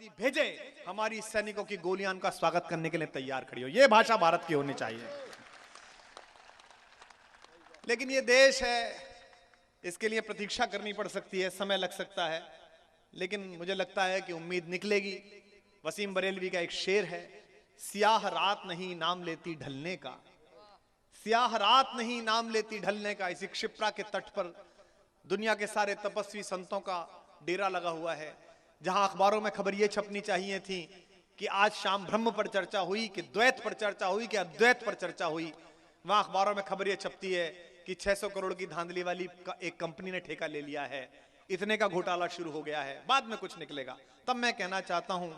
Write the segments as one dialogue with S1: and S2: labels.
S1: आतंकवादी भेजे, हमारी सैनिकों की गोलियां उनका स्वागत करने के लिए तैयार खड़ी हो। यह भाषा भारत की होनी चाहिए। लेकिन यह देश है, इसके लिए प्रतीक्षा करनी पड़ सकती है, समय लग सकता है, लेकिन मुझे लगता है कि उम्मीद निकलेगी। वसीम बरेलवी का एक शेर है, सियाह रात नहीं नाम लेती ढलने का, सियाह रात नहीं नाम लेती ढलने का। इसी क्षिप्रा के तट पर दुनिया के सारे तपस्वी संतों का डेरा लगा हुआ है। जहां अखबारों में खबर यह छपनी चाहिए थी कि आज शाम ब्रह्म पर चर्चा हुई, कि द्वैत पर चर्चा हुई, कि अद्वैत पर चर्चा हुई, वहां अखबारों में खबर यह छपती है कि 600 करोड़ की धांधली वाली एक कंपनी ने ठेका ले लिया है, इतने का घोटाला शुरू हो गया है, बाद में कुछ निकलेगा। तब मैं कहना चाहता हूं,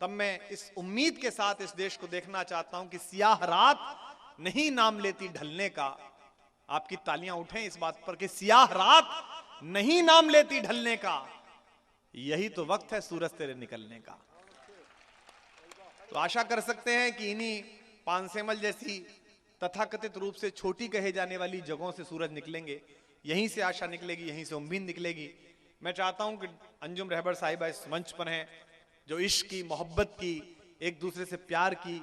S1: तब मैं इस उम्मीद के साथ इस देश को देखना चाहता हूं कि सियाह रात नहीं नाम लेती ढलने का। आपकी तालियां उठें इस बात पर कि सियाह रात नहीं नाम लेती ढलने का, यही तो वक्त है सूरज तेरे निकलने का। तो आशा कर सकते हैं कि इन्हीं पानसेमल जैसी तथाकथित रूप से छोटी कहे जाने वाली जगहों से सूरज निकलेंगे, यहीं से आशा निकलेगी, यहीं से उम्मीद निकलेगी। मैं चाहता हूं कि अंजुम रहबर साहिबा इस मंच पर हैं, जो इश्क की, मोहब्बत की, एक दूसरे से प्यार की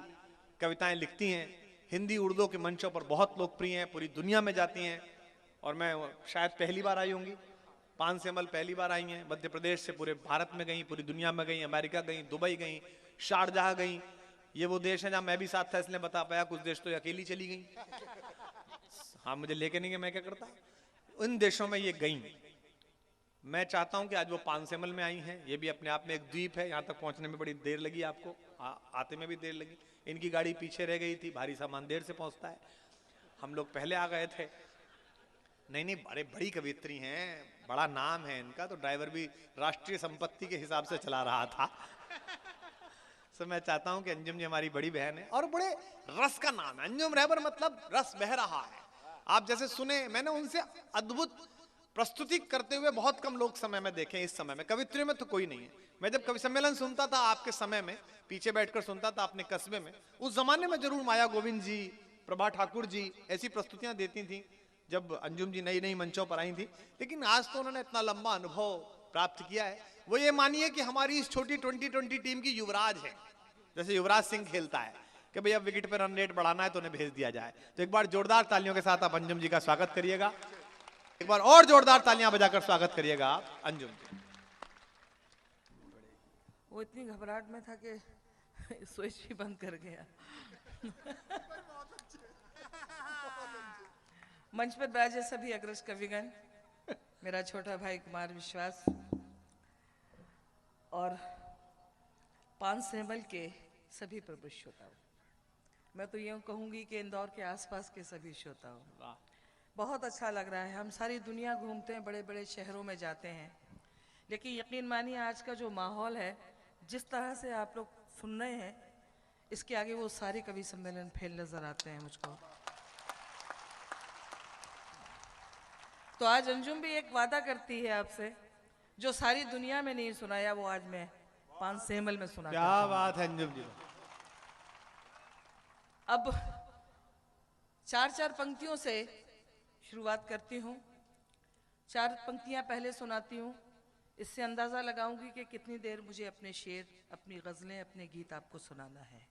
S1: कविताएं लिखती हैं, हिंदी उर्दू के मंचों पर बहुत लोकप्रिय हैं, पूरी दुनिया में जाती हैं। और मैं शायद पहली बार आई होंगी, पानसेमल पहली बार आई हैं, मध्य प्रदेश से पूरे भारत में गई, पूरी दुनिया में गई, अमेरिका गई, दुबई गई, शारजाह गई। ये वो देश है जहां मैं भी साथ था इसलिए बता पाया, कुछ देश तो अकेली चली गई। हाँ, मुझे लेके नहीं गए, मैं क्या करता। उन देशों में ये गई। मैं चाहता हूं कि आज वो पानसेमल में आई हैं, ये भी अपने आप में एक द्वीप है। यहां तक पहुंचने में बड़ी देर लगी आपको, आते में भी देर लगी। इनकी गाड़ी पीछे रह गई थी, भारी सामान देर से पहुंचता है, हम लोग पहले आ गए थे। नहीं, बड़े बड़ी कवित्री हैं, बड़ा नाम है इनका, तो ड्राइवर भी राष्ट्रीय संपत्ति के हिसाब से चला रहा था। सो मैं चाहता हूं कि अंजुम जी हमारी बड़ी बहन है और बड़े रस का नाम है अंजुम रहबर, मतलब रस बह रहा है। आप जैसे सुने, मैंने उनसे अद्भुत प्रस्तुति करते हुए बहुत कम लोग समय में देखे। इस समय में कवित्रियों में तो कोई नहीं है। मैं जब कवि सम्मेलन सुनता था आपके समय में, पीछे बैठकर सुनता था अपने कस्बे में, उस जमाने में जरूर माया गोविंद जी, प्रभा ठाकुर जी ऐसी प्रस्तुतियां देती थी जब अंजुम जी नई नई मंचों पर आई थी। लेकिन आज तो उन्होंने इतना लंबा अनुभव प्राप्त किया है, वो ये मानिए कि हमारी इस छोटी 2020 टीम की युवराज है। जैसे युवराज सिंह खेलता है कि भाई अब विकेट पर रन रेट बढ़ाना है तो उन्हें भेज दिया जाए। तो एक बार जोरदार तालियों के साथ आप अंजुम जी का स्वागत करिएगा। एक बार और जोरदार तालियां बजाकर स्वागत करिएगा आप अंजुम जी।
S2: वो इतनी घबराहट में था कि स्विच ही बंद कर गया। मंच पर बैठे सभी अग्रज कविगण, मेरा छोटा भाई कुमार विश्वास और पानसेमल के सभी प्रबुद्ध श्रोताओं, मैं तो यूं कहूंगी कि इंदौर के आसपास के सभी श्रोताओं, बहुत अच्छा लग रहा है। हम सारी दुनिया घूमते हैं, बड़े बड़े शहरों में जाते हैं, लेकिन यकीन मानिए आज का जो माहौल है, जिस तरह से आप लोग सुन रहे हैं, इसके आगे वो सारे कवि सम्मेलन फेल नजर आते हैं मुझको। तो आज अंजुम भी एक वादा करती है आपसे, जो सारी दुनिया में नहीं सुनाया वो आज मैं पानसेमल में सुना।
S1: क्या बात है अंजुम जी।
S2: अब चार पंक्तियों से शुरुआत करती हूँ, 4 पंक्तियां पहले सुनाती हूँ। इससे अंदाजा लगाऊंगी कि कितनी देर मुझे अपने शेर, अपनी गजलें, अपने गीत आपको सुनाना है।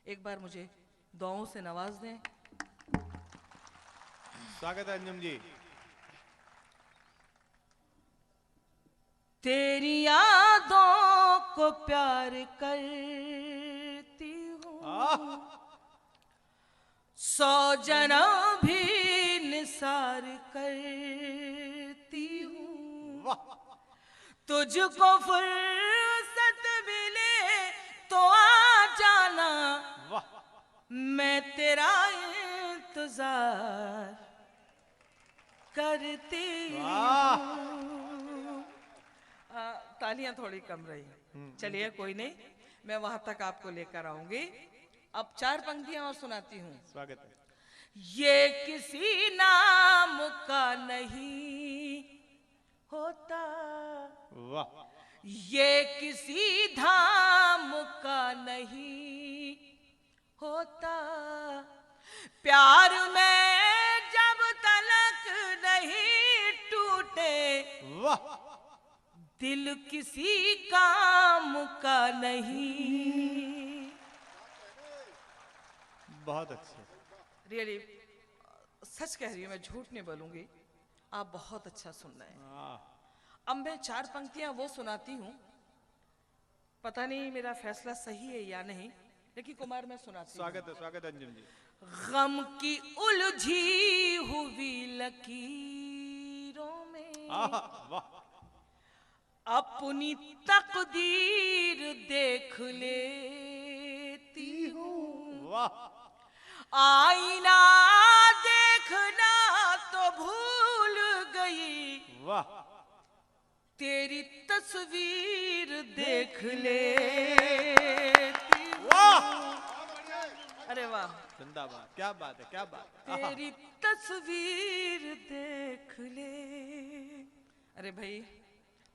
S2: एक बार मुझे दुआओं से नवाज दें।
S1: स्वागत है अंजुम जी।
S2: तेरी यादों को प्यार करती हूँ, 100 जन्म भी निसार करती हूँ। तुझको फुर्सत मिले तो आ जाना, मैं तेरा इंतजार करती हूँ। तालियां थोड़ी कम रही, चलिए कोई नहीं, मैं वहां तक आपको लेकर आऊंगी। अब 4 पंक्तियां और सुनाती हूँ।
S1: स्वागत है।
S2: ये किसी नाम का नहीं होता,
S1: वाह,
S2: ये किसी धाम का नहीं होता, प्यार में जब तलक नहीं टूटे,
S1: वाह,
S2: दिल किसी काम का नहीं।
S1: बहुत अच्छे।
S2: रियली सच कह रही हूँ, मैं झूठ नहीं बोलूंगी, आप बहुत अच्छा सुन रहे हैं। अब मैं 4 पंक्तियां वो सुनाती हूँ, पता नहीं मेरा फैसला सही है या नहीं, लेकिन कुमार मैं सुनाती हूँ।
S1: स्वागत है अंजुम जी।
S2: गम की उलझी हुई लकीरों में
S1: वाह।
S2: अपनी तकदीर देख लेती हूँ।
S1: वाह।
S2: आईना देखना तो भूल गई,
S1: वाह।
S2: तेरी तस्वीर देख लेती हूँ।
S1: वाह।
S2: अरे वाह,
S1: जिंदाबाद। क्या बात है, क्या बात है।
S2: तेरी तस्वीर देख ले। अरे भाई,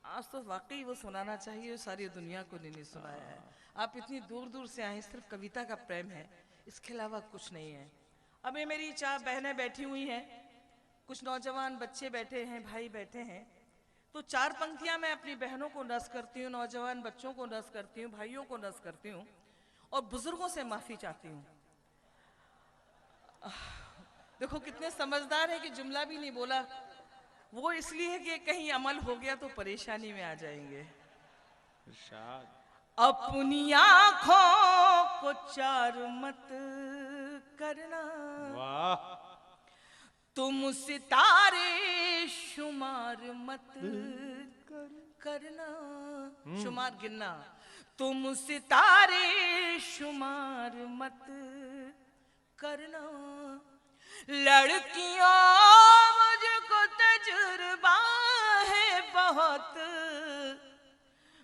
S2: आज तो वाकई वो सुनाना चाहिए, सारी दुनिया को नहीं सुनाया है। आप इतनी दूर दूर से आए, सिर्फ कविता का प्रेम है, इसके अलावा कुछ नहीं है। अब ये मेरी 4 बहनें बैठी हुई हैं, कुछ नौजवान बच्चे बैठे हैं, भाई बैठे हैं, तो 4 पंक्तियां मैं अपनी बहनों को नज़ करती हूँ, नौजवान बच्चों को नज़ करती हूँ, भाइयों को नज़ करती हूँ, और बुजुर्गों से माफी चाहती हूँ। देखो कितने समझदार है कि जुमला भी नहीं बोला, वो इसलिए कि कहीं अमल हो गया तो परेशानी में आ जाएंगे। अपनी आंखों को 4 मत करना,
S1: वाह।
S2: तुम सितारे शुमार मत करना, शुमार गिनना, तुम सितारे शुमार मत करना। लड़कियों मुझको तजुर्बा है बहुत,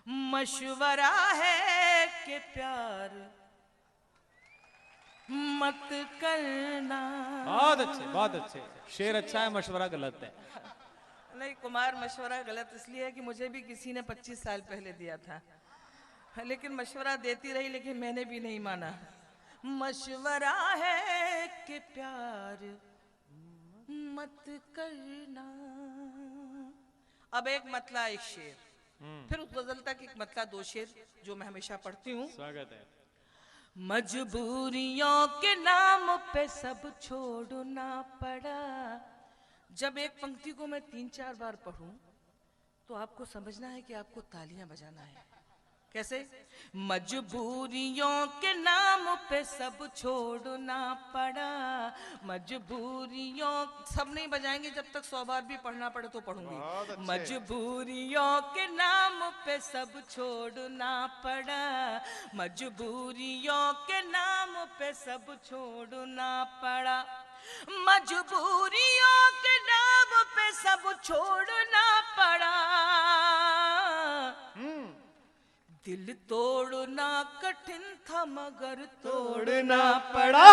S2: मशवरा है कि प्यार मत करना।
S1: बहुत अच्छे, बहुत अच्छे। शेर अच्छा है, मशवरा गलत है।
S2: नहीं कुमार, मशवरा गलत इसलिए है कि मुझे भी किसी ने 25 साल पहले दिया था, लेकिन मशवरा देती रही, लेकिन मैंने भी नहीं माना। मशवरा है कि प्यार मत करना। अब एक मतला एक शेर, फिर उस गजल तक एक मतला 2 शेर जो मैं हमेशा पढ़ती हूँ।
S1: स्वागत है।
S2: मजबूरियों के नाम पे सब छोड़ना पड़ा। जब एक पंक्ति को मैं 3-4 बार पढ़ूं तो आपको समझना है कि आपको तालियां बजाना है। कैसे? मजबूरियों के नाम पे सब छोड़ना पड़ा। मजबूरियों, सब नहीं बजाएंगे, जब तक 100 बार भी पढ़ना पड़े तो पढ़ूंगी। मजबूरियों के नाम पे सब छोड़ना पड़ा। मजबूरियों के नाम पे सब छोड़ना पड़ा। मजबूरियों के नाम पे सब छोड़ना पड़ा। दिल तोड़ना कठिन था मगर तोड़ना पड़ा।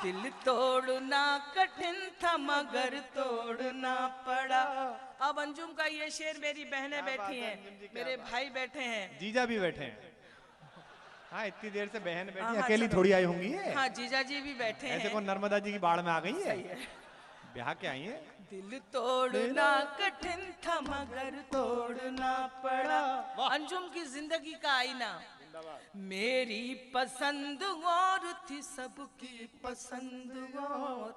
S2: दिल तोड़ना कठिन था मगर तोड़ना पड़ा। अब अंजुम का ये शेर, मेरी बहनें बैठी हैं, मेरे भाई बैठे हैं,
S1: जीजा भी बैठे हैं। हाँ, इतनी देर से बहन बैठी,
S2: हाँ,
S1: अकेली थोड़ी आई होंगी ये।
S2: हाँ, जीजा जी भी बैठे हैं।
S1: ऐसे कौन नर्मदा जी की बाढ़ में आ गई है?
S2: सही है।
S1: ब्याह के आई है।
S2: दिल तोड़ना कठिन था मगर तोड़ना पड़ा। अंजुम की जिंदगी का आईना। मेरी पसंद और थी, सबकी पसंद और।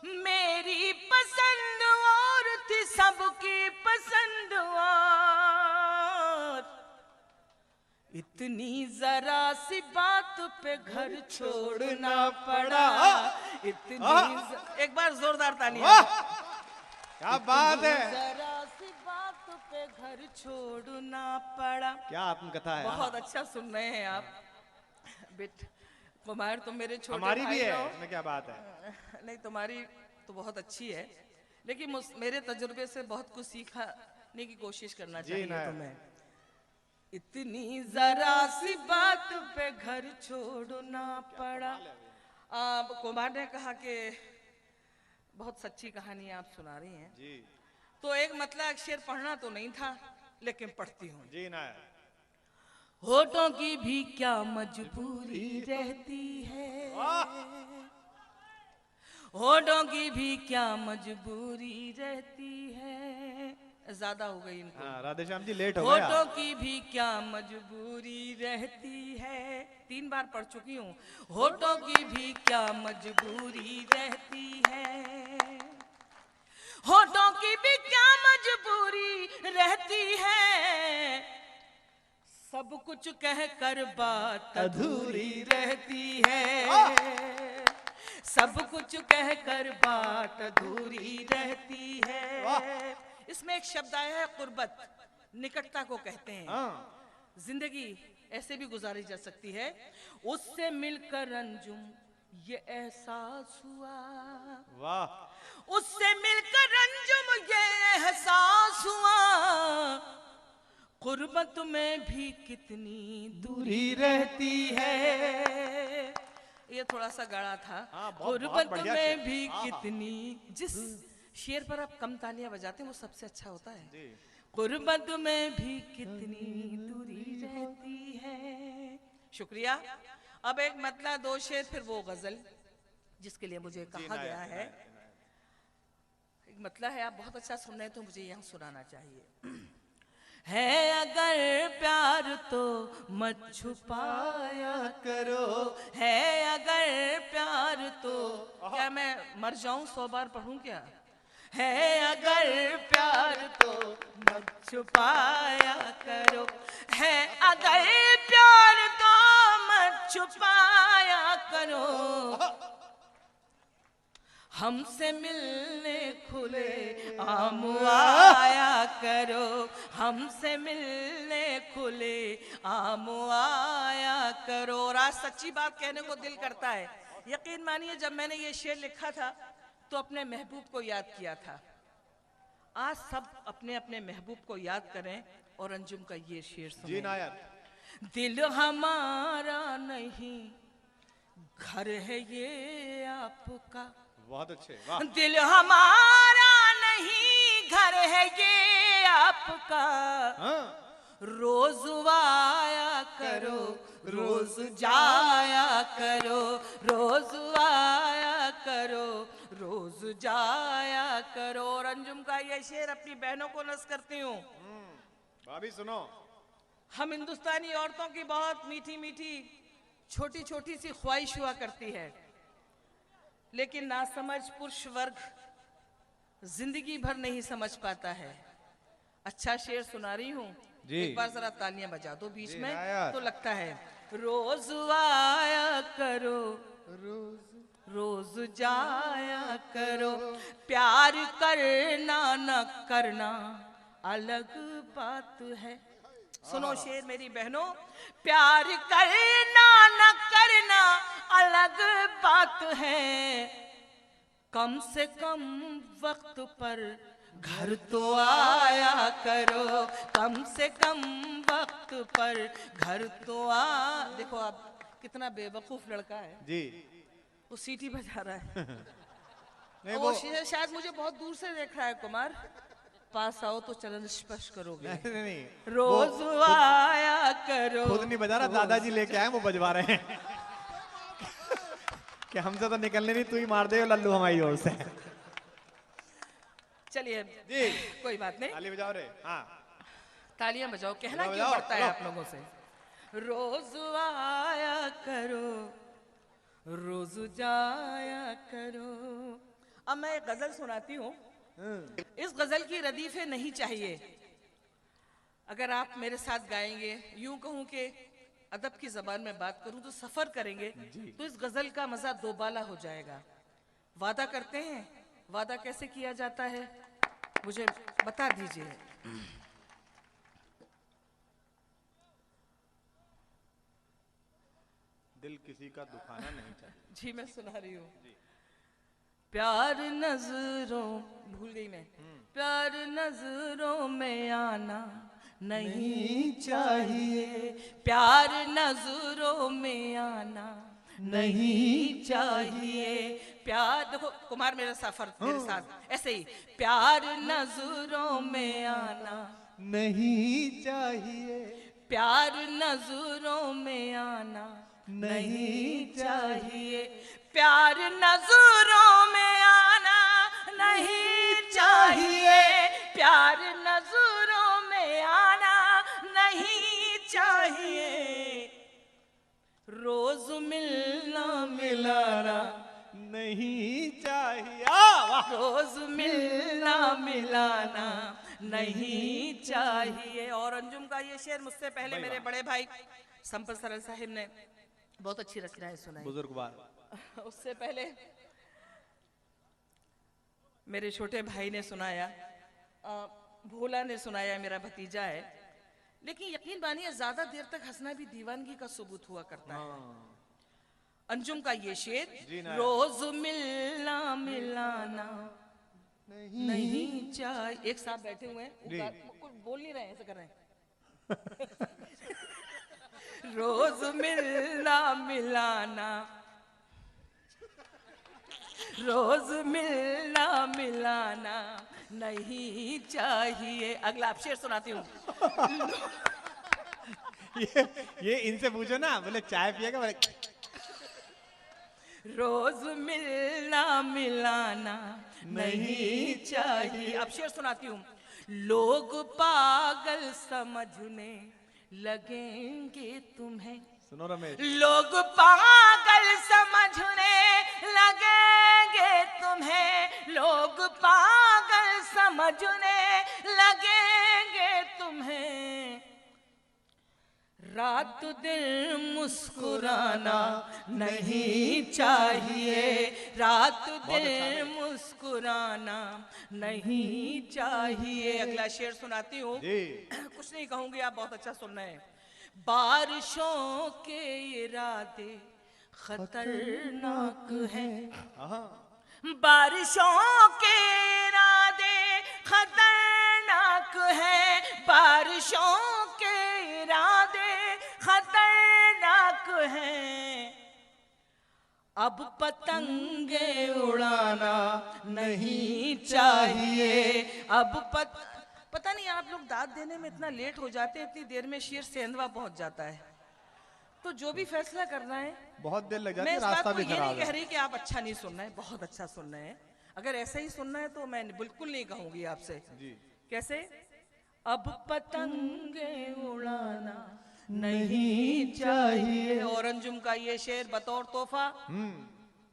S2: मेरी पसंद और थी, सबकी पसंद और। इतनी जरा सी बात पे घर छोड़ना पड़ा। एक बार जोरदार तालियां।
S1: क्या बात है।
S2: जरा सी बात पे घर छोड़ना पड़ा।
S1: क्या आत्मकथा है।
S2: बहुत अच्छा सुन रहे हैं आप। बेट कुमार, तुम मेरे छोटे
S1: हमारी भी है,
S2: हो।
S1: इसमें क्या बात है।
S2: नहीं, तुम्हारी तो बहुत अच्छी है, लेकिन मेरे तजुर्बे से बहुत कुछ सीखने की कोशिश करना चाहिए तुम्हें। इतनी जरा सी बात पे घर छोड़ना पड़ा। कुमार ने कहा कि बहुत सच्ची कहानी आप सुना रही हैं
S1: जी।
S2: तो एक मतलब शेर पढ़ना तो नहीं था, लेकिन पढ़ती हूँ।
S1: जी ना।
S2: होठों की भी क्या मजबूरी रहती है, होठों की भी क्या मजबूरी रहती है। ज्यादा हो गई इनको।
S1: हाँ, राधेश्याम जी लेट हो गए
S2: होठों
S1: आप।
S2: की भी क्या मजबूरी रहती है, 3 बार पढ़ चुकी हूँ। होठों की भी क्या मजबूरी रहती है, होठों की भी क्या मजबूरी रहती है, सब कुछ कह कर बात अधूरी रहती है, सब कुछ कह कर बात अधूरी रहती है। इसमें एक शब्द आया है कुर्बत, निकटता को कहते हैं।
S1: हाँ,
S2: जिंदगी ऐसे भी गुजारी जा सकती है। उससे मिलकर अंजुम ये एहसास हुआ,
S1: वाह,
S2: उससे मिलकर अंजुम ये एहसास हुआ, कुर्बत में भी कितनी दूरी रहती है। ये थोड़ा सा गाढ़ा था।
S1: हाँ, बहुत
S2: गुर्बत
S1: बढ़िया
S2: में
S1: शेर।
S2: भी
S1: हाँ, हाँ।
S2: कितनी, जिस शेर पर आप कम तालियां बजाते हैं वो सबसे अच्छा होता है।
S1: जी।
S2: गुर्बत में भी कितनी दूरी रहती है। शुक्रिया। अब एक मतला, 2 शेर, फिर वो गजल जिसके लिए मुझे कहा
S1: इनायत,
S2: गया है।
S1: इनायत, इनायत।
S2: एक मतला है, आप बहुत अच्छा सुन रहे हैं तो मुझे यहाँ सुनाना चाहिए। है अगर प्यार तो मत छुपाया करो, है अगर प्यार तो, क्या मैं मर जाऊं 100 बार पढ़ूं क्या? है अगर प्यार तो मत छुपाया करो, है अगर प्यार तो मत छुपाया करो, हमसे मिलने खुले आम आया करो, हमसे मिलने खुले आम आया करो। और आज सच्ची बात कहने को दिल करता है। यकीन मानिए जब मैंने ये शेर लिखा था तो अपने महबूब को याद किया था। आज सब अपने अपने महबूब को याद करें और अंजुम का ये शेर
S1: जी
S2: सुनें।
S1: नायर।
S2: दिल हमारा नहीं घर है ये आपका,
S1: बहुत अच्छे, वाह।
S2: दिल हमारा नहीं घर है ये आपका,
S1: हाँ,
S2: रोज आया करो रोज जाया करो, रोज आया करो रोज जाया करो। और अंजुम का ये शेर अपनी बहनों को नज़ करती हूँ।
S1: भाभी सुनो।
S2: हम हिंदुस्तानी औरतों की बहुत मीठी मीठी छोटी छोटी सी ख्वाहिश हुआ करती है, लेकिन नासमझ पुरुष वर्ग जिंदगी भर नहीं समझ पाता है। अच्छा शेर सुना रही हूँ,
S1: जी।
S2: एक बार जरा तालियां बजा दो बीच
S1: जी,
S2: में
S1: नायर।
S2: तो लगता है। रोज आया करो रोज जाया करो, प्यार करना न करना अलग बात है। सुनो शेर मेरी बहनों, प्यार करना न करना अलग बात है, कम से कम वक्त पर घर तो आया करो, कम से कम वक्त पर घर तो देखो आप कितना बेवकूफ लड़का है,
S1: जी।
S2: वो सीटी बजा रहा है।
S1: नहीं
S2: वो शायद मुझे बहुत दूर से देख रहा है। कुमार पास आओ तो चलन स्पर्श करोगे।
S1: नहीं, नहीं,
S2: रोज आया करो।
S1: खुद नहीं बजा रहा, दादाजी लेके आए वो बजवा रहे हैं। कि हमसे तो निकलने नहीं, तू ही मार दे लल्लू हमारी ओर से।
S2: चलिए
S1: जी,
S2: कोई बात नहीं,
S1: ताली बजाओ रे। हाँ,
S2: तालियां बजाओ। कहना क्यों
S1: बजाओ,
S2: पड़ता है
S1: चलो।
S2: आप लोगों से? रोज आया करो रोज जाया करो। अब मैं एक गजल सुनाती हूँ। इस गजल की रदीफे नहीं चाहिए। अगर आप मेरे साथ गाएंगे, यूं कहूं कि अदब की जबान में बात करूं तो सफर करेंगे, तो इस गजल का मजा दोबाला हो जाएगा। वादा करते हैं? वादा कैसे किया जाता है मुझे बता दीजिए।
S1: दिल किसी का दुखाना नहीं चाहिए।
S2: जी मैं सुना रही हूँ। प्यार नजरों, भूल गई मैं। प्यार नजरों में आना नहीं चाहिए, प्यार नजरों में आना नहीं चाहिए। प्यार, देखो कुमार मेरा सफर मेरे साथ ऐसे ही। प्यार नजरों में आना
S1: नहीं चाहिए,
S2: प्यार नजरों में आना नहीं चाहिए, प्यार नजरों में आना नहीं चाहिए, प्यार नजरों चाहिए, रोज मिलना मिलाना
S1: नहीं चाहिए। वाह।
S2: रोज मिलना मिलाना नहीं चाहिए। और अंजुम का ये शेर मुझसे पहले मेरे बड़े भाई संपत सरल साहिब ने बहुत अच्छी रचनाएं सुनाई।
S1: बुजुर्गवार।
S2: उससे पहले मेरे छोटे भाई ने सुनाया, भोला ने सुनाया, मेरा भतीजा है। लेकिन यकीन मानिए ज्यादा देर तक हंसना भी दीवानगी का सबूत हुआ करता है। अंजुम का ये शेर, रोज मिलना मिलाना नहीं चाहिए। एक साथ बैठे हुए हैं, कुछ बोल नहीं रहे हैं, ऐसा कर रहे हैं। रोज मिलना मिलाना, रोज मिलना मिलाना नहीं चाहिए। अगला आप शेर सुनाती हूँ।
S1: ये इनसे पूछो ना, बोले चाय पिएगा, बोले
S2: रोज मिलना मिलाना नहीं चाहिए। अब शेर सुनाती हूँ। लोग पागल समझने लगेंगे तुम्हें,
S1: सुनो रमेश,
S2: लोग पागल समझने लगेंगे तुम्हें, लोग पागल समझने लगेंगे तुम्हें, रात दिन मुस्कुराना नहीं चाहिए, रात दिन मुस्कुराना नहीं चाहिए। अगला शेर सुनाती हूँ। कुछ नहीं कहूंगी, आप बहुत अच्छा सुन रहे हैं। बारिशों के इरादे खतरनाक हैं, बारिशों के इरादे खतरनाक हैं, बारिशों के इरादे खतरनाक हैं। अब पतंगे उड़ाना नहीं चाहिए, अब पता नहीं आप लोग दाद देने में इतना लेट हो जाते हैं, इतनी देर में शेर सेंधवा पहुंच जाता है। तो जो भी फैसला करना है,
S1: बहुत देर लग जाती
S2: मैं
S1: है,
S2: इस
S1: रास्ता
S2: बात को
S1: भी
S2: ये
S1: खराब
S2: नहीं
S1: है।
S2: कह रही कि आप अच्छा नहीं सुन रहे हैं, बहुत अच्छा सुन रहे हैं। अगर ऐसा ही सुनना है तो मैं बिल्कुल नहीं कहूंगी आपसे। कैसे? अब पतंगे उड़ाना नहीं चाहिए। और अंजुम का ये शेर बतौर तोहफा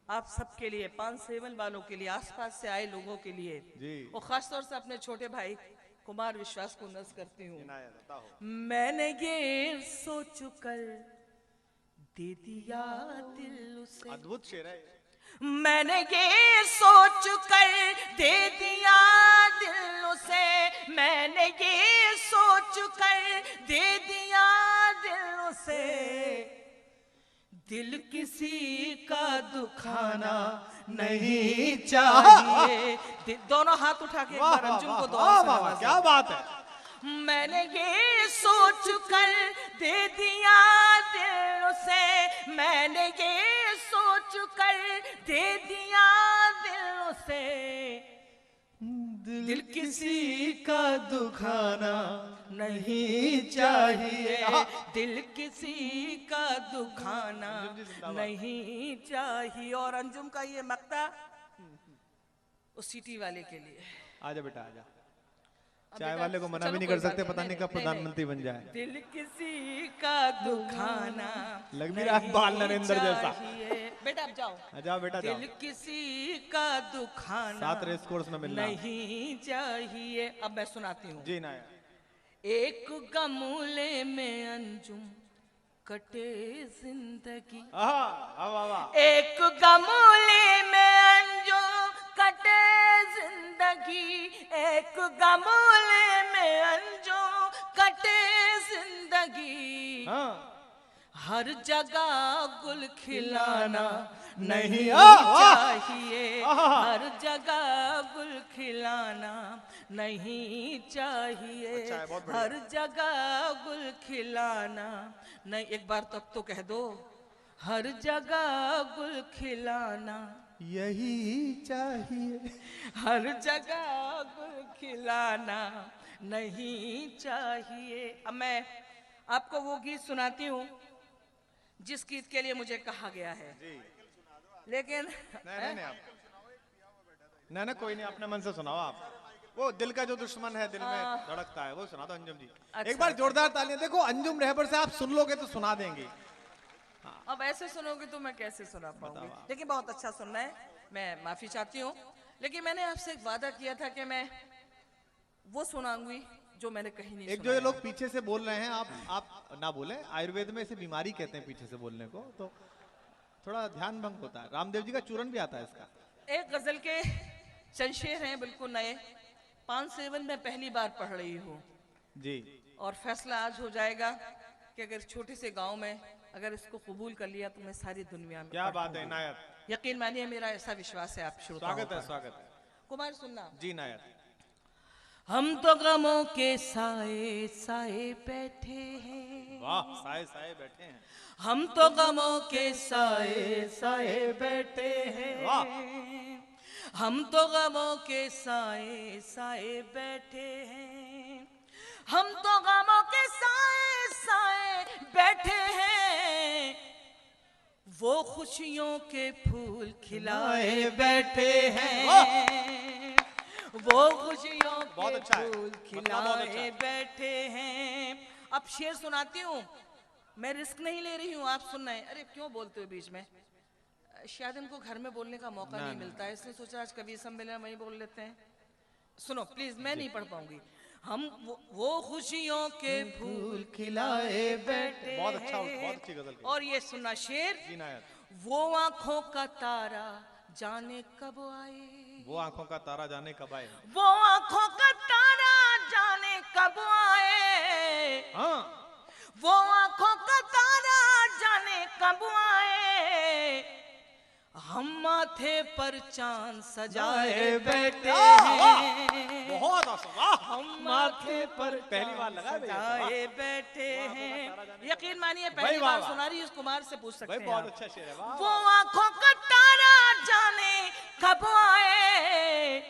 S2: आप सबके लिए, 5-7 वालों के लिए, आसपास से आए लोगों के लिए, और खासतौर से अपने छोटे भाई कुमार विश्वास को नज़ करती हूँ। मैंने ये सोच कर दे दिया दिल उसे,
S1: अद्भुत शेर है।
S2: मैंने ये सोच कर दे दिया दिल उसे, मैंने ये सोच कर दे दिया दिल उसे, दिल किसी का दुखाना नहीं चाहिए। दोनों हाथ उठा के एक बार अंजुम को दुआ से नवाजें।
S1: क्या बात है।
S2: मैंने ये सोच कर दे दिया दिल उसे, मैंने ये सोच कर दे दिया दिल उसे, दिल किसी का दुखाना नहीं चाहिए, दिल किसी का दुखाना नहीं चाहिए। और अंजुम का ये मक्ता उस सिटी वाले के लिए।
S1: आजा बेटा आजा, चाय वाले को मना भी नहीं कर सकते, पता नहीं कब प्रधानमंत्री बन जाए।
S2: दिल किसी का दुखाना
S1: लग भी रहा है बाल नरेंद्र जैसा।
S2: बेटा अब जाओ,
S1: जाओ बेटा जाओ।
S2: दिल किसी का दुखाना
S1: 7 रेस कोर्स में मिलना
S2: नहीं चाहिए। अब मैं सुनाती हूँ।
S1: जी नाया।
S2: एक गमले में अंजुम कटे जिंदगी, एक गमले में अंजुम कटे जिंदगी, एक गमले में अंजुम कटे जिंदगी, हर जगह गुल खिलाना नहीं चाहिए, हर जगह गुल खिलाना नहीं चाहिए, हर जगह गुल खिलाना नहीं। एक बार तब तो कह दो, हर जगह गुल खिलाना
S1: यही चाहिए,
S2: हर जगह गुल खिलाना नहीं चाहिए। अब मैं आपको वो गीत सुनाती हूँ जिस गीत के लिए मुझे कहा गया है। लेकिन
S1: नहीं कोई नहीं, अपने मन से सुनाओ आप। वो दिल का जो दुश्मन है दिल में धड़कता है, वो सुना दो अंजुम जी।
S2: अच्छा,
S1: एक बार जोरदार तालियां। देखो अंजुम रहबर से आप सुन लोगे तो सुना देंगे।
S2: अब ऐसे सुनोगे तो मैं कैसे सुना पाऊंगी, लेकिन बहुत अच्छा सुनना है, मैं माफी चाहती हूँ। लेकिन मैंने आपसे एक वादा किया था कि मैं वो सुनाऊंगी जो मैंने कहीं नहीं
S1: एक जो
S2: सुनाया।
S1: ये लोग पीछे से बोल रहे हैं, आप ना बोले, आयुर्वेद में इसे बीमारी कहते हैं पीछे से बोलने को, तो थोड़ा ध्यान भंग होता है। रामदेव जी का चूरन भी आता है इसका।
S2: एक गजल के चंद शेर हैं बिल्कुल नए, 5-7 में पहली बार पढ़ रही हूँ
S1: जी।
S2: और फैसला आज हो जाएगा कि अगर छोटे से गांव में अगर इसको कबूल कर लिया तो मैं सारी दुनिया में
S1: क्या
S2: पढ़
S1: बात है
S2: दूंगी।
S1: नायक।
S2: यकीन मानिए मेरा ऐसा विश्वास है आप श्रोताओं
S1: स्वागत है,
S2: पर।
S1: स्वागत है
S2: कुमार सुनना।
S1: जी नायक।
S2: हम तो गमों के साए साए बैठे हैं,
S1: वाह, साए साए बैठे हैं।
S2: हम तो गमों के साए साए बैठे हैं,
S1: वाह।
S2: हम तो गमों के साए साए बैठे हैं, हम तो गमों के साए साए बैठे हैं, वो खुशियों के फूल खिलाए बैठे हैं, वो खुशियों
S1: बहुत
S2: के
S1: अच्छा है,
S2: फूल
S1: मतलब बहुत अच्छा
S2: खिलाए
S1: है।
S2: बैठे हैं। अब शेर सुनाती हूँ, मैं रिस्क नहीं ले रही हूँ, आप सुनना है। अरे क्यों बोलते हो बीच में, शायद इनको घर में बोलने का मौका नहीं मिलता है, इसलिए सोचा आज कवि सम्मेलन वहीं बोल लेते हैं। सुनो प्लीज, मैं नहीं पढ़ पाऊंगी। हम वो खुशियों के फूल खिलाए बैठे
S1: बहुत अच्छा,
S2: हैं।
S1: बहुत अच्छी गजल की।
S2: और ये सुनना शेर,
S1: जी नायक।
S2: वो आंखों का तारा जाने कब आए,
S1: वो आंखों का तारा जाने कब आए।
S2: वो आंखों का तारा जाने कब आए,
S1: हाँ।
S2: वो आंखों का तारा जाने कब आए, हम माथे पर चांद सजाए बैठे हैं,
S1: बहुत आसान। वाह।
S2: हम माथे पर
S1: पहली बार लगा भैया।
S2: सजाए बैठे हैं। यकीन मानिए
S1: भाई
S2: पहली
S1: वाह
S2: बार
S1: वाह।
S2: सुना रही, उस कुमार से पूछ सकते
S1: भाई
S2: हैं
S1: बहुत
S2: आप।
S1: अच्छा शेर है। वाह।
S2: वो आंखों का तारा जाने कब आए,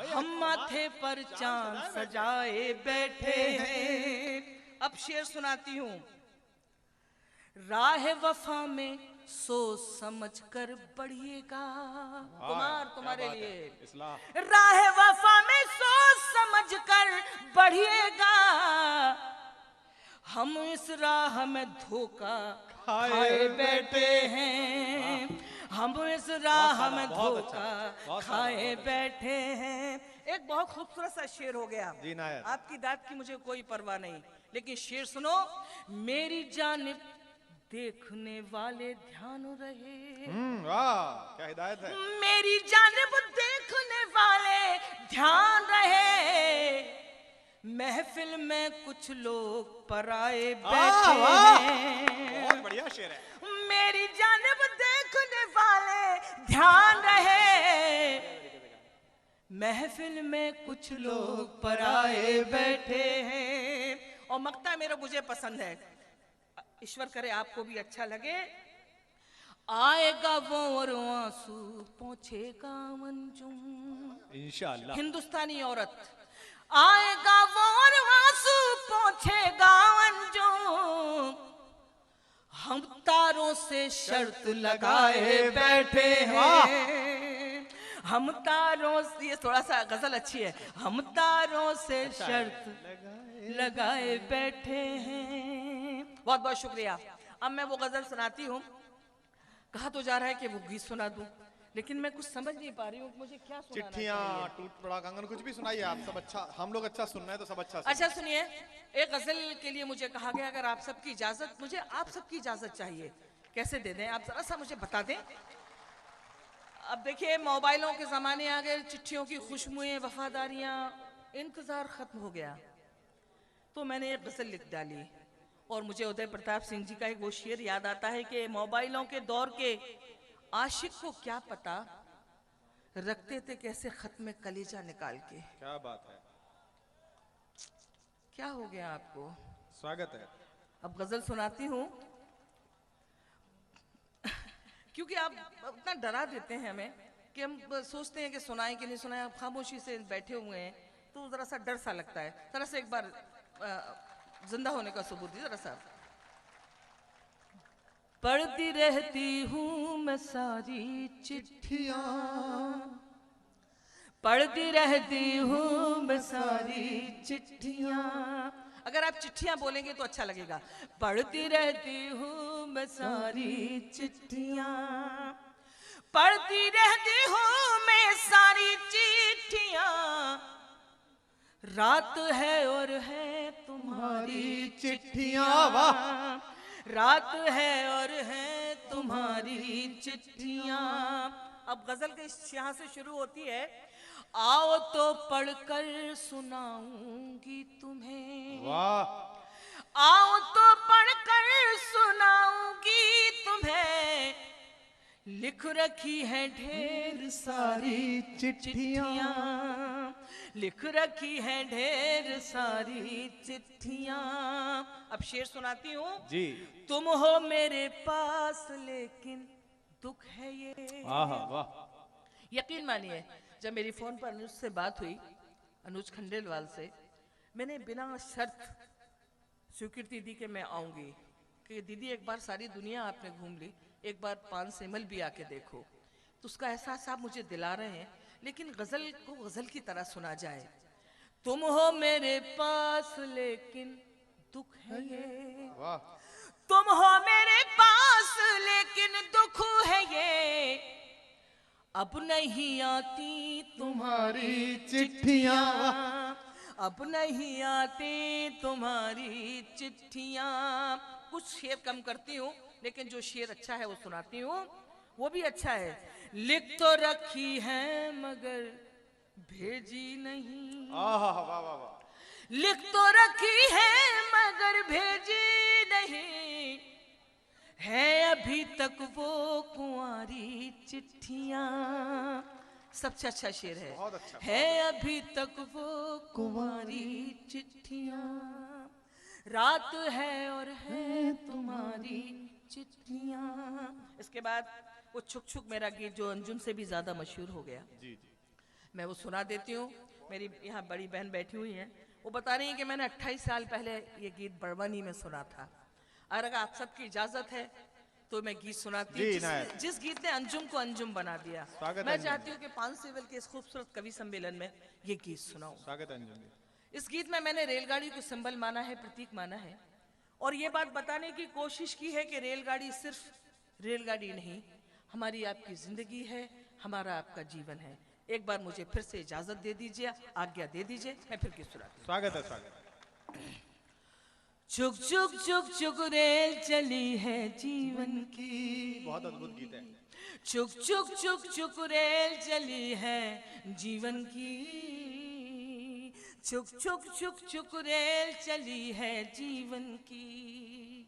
S2: हम माथे पर चांद सजाए बैठे हैं। अब शेर सुनाती हूँ। राह वफा में सोच समझ कर बढ़िएगा, कुमार तुम्हारे लिए।
S1: इस्लाह।
S2: राह वफा में सोच समझ कर बढ़िएगा, हम इस राह में धोखा खाए बैठे हैं, हम इस राह में धोखा खाए बैठे हैं। एक बहुत खूबसूरत सा शेर हो गया
S1: जी नायक।
S2: आपकी दाद की मुझे कोई परवाह नहीं, लेकिन शेर सुनो। मेरी जानिब देखने वाले ध्यान रहे,
S1: वाह क्या हिदायत है।
S2: मेरी जानिब देखने वाले ध्यान रहे, महफिल में कुछ लोग पराए बैठे हैं,
S1: बहुत बढ़िया शेर है।
S2: मेरी जानिब देखने वाले ध्यान रहे, महफिल में कुछ लोग पराए बैठे हैं। और मक्ता मेरा मुझे पसंद है, ईश्वर करे आपको भी अच्छा लगे। आएगा वो और आंसू पहुंचेगा मंजूम,
S1: इंशाअल्लाह।
S2: हिंदुस्तानी औरत। आएगा वो और आंसू पहुंचेगा मंजूम, हम तारों से शर्त लगाए बैठे हैं, हम तारों से, ये थोड़ा सा गजल अच्छी है, हम तारों से शर्त लगाए बैठे हैं। बहुत बहुत शुक्रिया। अब मैं वो गजल सुनाती हूँ। कहा तो जा रहा है कि वो गीत सुना दूं, लेकिन मैं कुछ समझ नहीं पा रही हूँ मुझे क्या सुनाना
S1: चिट्ठियां,
S2: चाहिए।
S1: टूट पड़ा कंगन, कुछ भी सुनाइए आप। सब अच्छा, हम लोग अच्छा सुन रहे हैं तो सब अच्छा
S2: अच्छा सुनिए, एक गजल के लिए मुझे कहा गया अगर आप सबकी इजाजत, मुझे आप सबकी इजाजत चाहिए। कैसे दे दें आप जरा सा मुझे बता दें। अब देखिए मोबाइलों के जमाने आ गए, चिट्ठियों की खुशबुएं, वफादारियां, इंतजार खत्म हो गया, तो मैंने एक गजल लिख डाली। और मुझे उदय प्रताप सिंह जी का एक वो शेर याद आता है कि मोबाइलों के दौर के आशिक को क्या पता, रखते थे कैसे खत में कलेजा निकाल के।
S1: क्या बात है।
S2: क्या हो गया आपको।
S1: स्वागत है।
S2: अब गजल सुनाती हूँ क्योंकि आप इतना डरा देते हैं हमें कि हम सोचते हैं कि सुनाएं कि नहीं सुनाएं। आप खामोशी से बैठे हुए हैं तो जरा सा डर सा लगता है। जरा सा एक बार जिंदा होने का सबूत दीजिए जरा सा। पढ़ती रहती हूँ मैं सारी चिट्ठियाँ, पढ़ती रहती हूँ मैं सारी चिट्ठियाँ। अगर आप चिट्ठियाँ बोलेंगे तो अच्छा लगेगा। पढ़ती रहती हूँ मैं सारी चिट्ठियाँ, पढ़ती रहती हूँ मैं सारी चिट्ठियाँ, रात है और है तुम्हारी चिट्ठियाँ, रात है और है तुम्हारी चिट्ठियाँ। अब गजल के यहाँ से शुरू होती है, आओ तो पढ़कर सुनाऊंगी तुम्हें,
S1: वाह,
S2: आओ तो पढ़कर सुनाऊंगी तुम्हें, लिख रखी है ढेर सारी चिट्ठियाँ, लिख रखी है ढेर सारी चिट्ठियाँ। अब शेर सुनाती हूँ
S1: जी।
S2: तुम हो मेरे पास लेकिन दुख है ये।
S1: वाह,
S2: यकीन मानिए, जब मेरी फोन पर अनुज से बात हुई, अनुज खंडेलवाल से, मैंने बिना शर्त स्वीकृति दी कि मैं आऊंगी, कि दीदी एक बार सारी दुनिया आपने घूम ली, एक बार पान सेमल भी आके देखो। तो उसका एहसास आप मुझे दिला रहे हैं, लेकिन गजल को गजल की तरह सुना जाए। तुम हो मेरे पास लेकिन दुख है ये,
S1: वाह,
S2: तुम हो मेरे पास लेकिन दुख है ये, अब नहीं आती तुम्हारी चिट्ठियाँ, अब नहीं आती तुम्हारी चिट्ठियाँ। कुछ शेर कम करती हूँ, लेकिन जो शेर अच्छा है वो सुनाती हूँ, वो भी अच्छा है। लिख तो रखी है मगर भेजी नहीं,
S1: वाह,
S2: लिख तो रखी है मगर भेजी नहीं, है अभी तक वो कुंवारी चिट्ठियाँ। सबसे अच्छा शेर है,
S1: बहुत अच्छा,
S2: है अभी तक वो कुंवारी चिट्ठियाँ, रात है और है तुम्हारी चिट्ठियाँ। इसके बाद वो छुक छुक मेरा गीत जो अंजुम से भी ज्यादा मशहूर हो गया,
S1: जी,
S2: मैं वो सुना देती हूँ। मेरी यहाँ बड़ी बहन बैठी हुई है, वो बता रही है कि मैंने 28 साल पहले ये गीत बड़वानी में सुना था। अगर आप सबकी इजाजत है तो मैं गीत सुनाती हूँ, जिस गीत ने अंजुम को अंजुम बना दिया। मैं चाहती हूँ कि पान सेवल के इस खूबसूरत कवि सम्मेलन में ये गीत सुनाऊं।
S1: स्वागत है अंजुम।
S2: इस गीत में मैंने रेलगाड़ी को सिंबल माना है, प्रतीक माना है, और ये बात बताने की कोशिश की है कि रेलगाड़ी सिर्फ रेलगाड़ी नहीं, हमारी आपकी जिंदगी है, हमारा आपका जीवन है। एक बार मुझे फिर से इजाजत दे दीजिए, आज्ञा दे दीजिए, मैं फिर गीत सुनाती हूँ।
S1: स्वागत है, स्वागत।
S2: चुक चुक चुक चुक रेल चली है जीवन की,
S1: बहुत अद्भुत गीत है।
S2: चुक चुक चुक चुक रेल चली है जीवन की, चुक चुक चुक चुक रेल चली है जीवन की,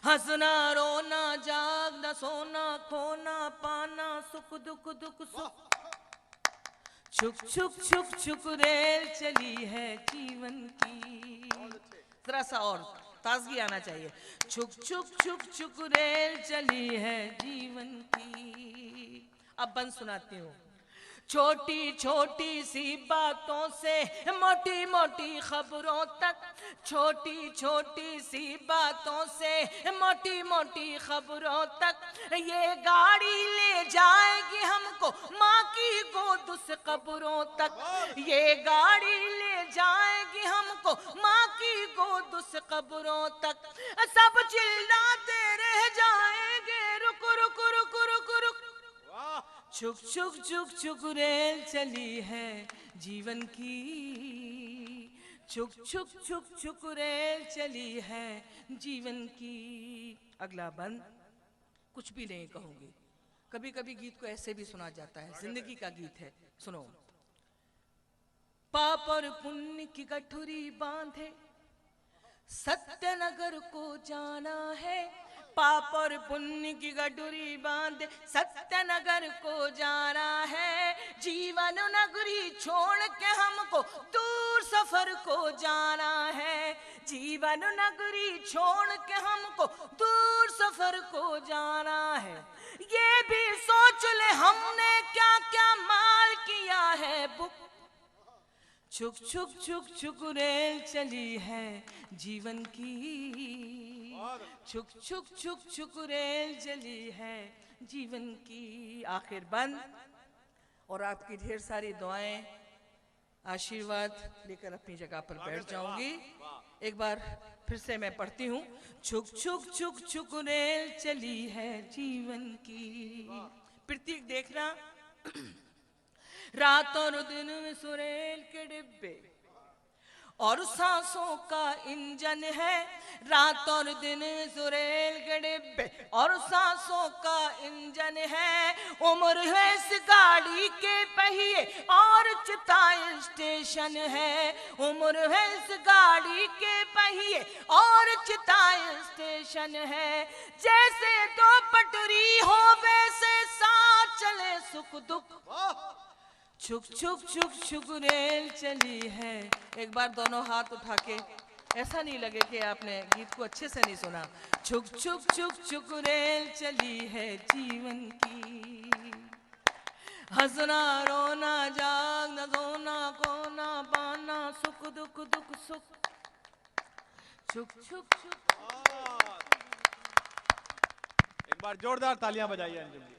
S2: हंसना रोना जागना सोना खोना पाना सुख दुख दुख सुख, चुक चुक चुक चुक रेल चली है जीवन की। जरा सा और ताजगी आना चाहिए। चुक चुक चुक चुक रेल चली है जीवन की। अब बंद सुनाती हूँ। छोटी छोटी सी बातों से मोटी मोटी खबरों तक, छोटी छोटी सी बातों से मोटी मोटी खबरों तक, ये गाड़ी ले जाएगी हमको माँ की गोद उस कब्रों तक, ये गाड़ी ले जाएगी हमको माँ की गोद उस कब्रों तक, सब चिल्लाते रह जाएंगे रुक रुक रुक रुक रुक, चुक चुक चुक चुक रेल चली है जीवन की, चुक चुक चुक चुक रेल चली है जीवन की। अगला बंद कुछ भी नहीं कहूंगी, कभी कभी गीत को ऐसे भी सुना जाता है, जिंदगी का गीत है, सुनो। पाप और पुण्य की गठुरी बांधे सत्यनगर को जाना है, पाप और पुण्य की गठुरी बांधे सत्यनगर को जाना है, जीवन नगरी छोड़ के हमको दूर सफर को जाना है, जीवन नगरी छोड़ के हमको दूर सफर को जाना है, ये भी सोच ले हमने क्या क्या माल किया है बुक, छुक छुक छुक छुक रेल चली है जीवन की, छुक छुक छुक छुक रेल चली है जीवन की। आखिर बंद और आपकी ढेर सारी दुआएं, आशीर्वाद लेकर अपनी जगह पर बैठ जाऊंगी। एक बार फिर से मैं पढ़ती हूँ। छुक छुक छुक छुक रेल चली है जीवन की। प्रतीक देखना, रात और दिन में सुरेल के डिब्बे और सांसों का इंजन है। रात और दिन में सुरेल के डिब्बे और सांसों का इंजन है। उम्र है इस गाड़ी के पहिए और चिता स्टेशन है। उम्र है इस गाड़ी के पहिए और चिता स्टेशन है। जैसे दो पटरी हो वैसे साथ चले सुख दुख। छुक छुक छुक छुक रेल चली है। एक बार दोनों हाथ उठा के, ऐसा नहीं लगे कि आपने गीत को अच्छे से नहीं सुना। छुक छुक छुक छुक रेल चली है जीवन की। हंसना रोना जागना सोना कोना पाना सुख दुख दुख सुख। छुक छुक छुक।
S1: एक बार जोरदार तालियां बजाइए अंजुम जी।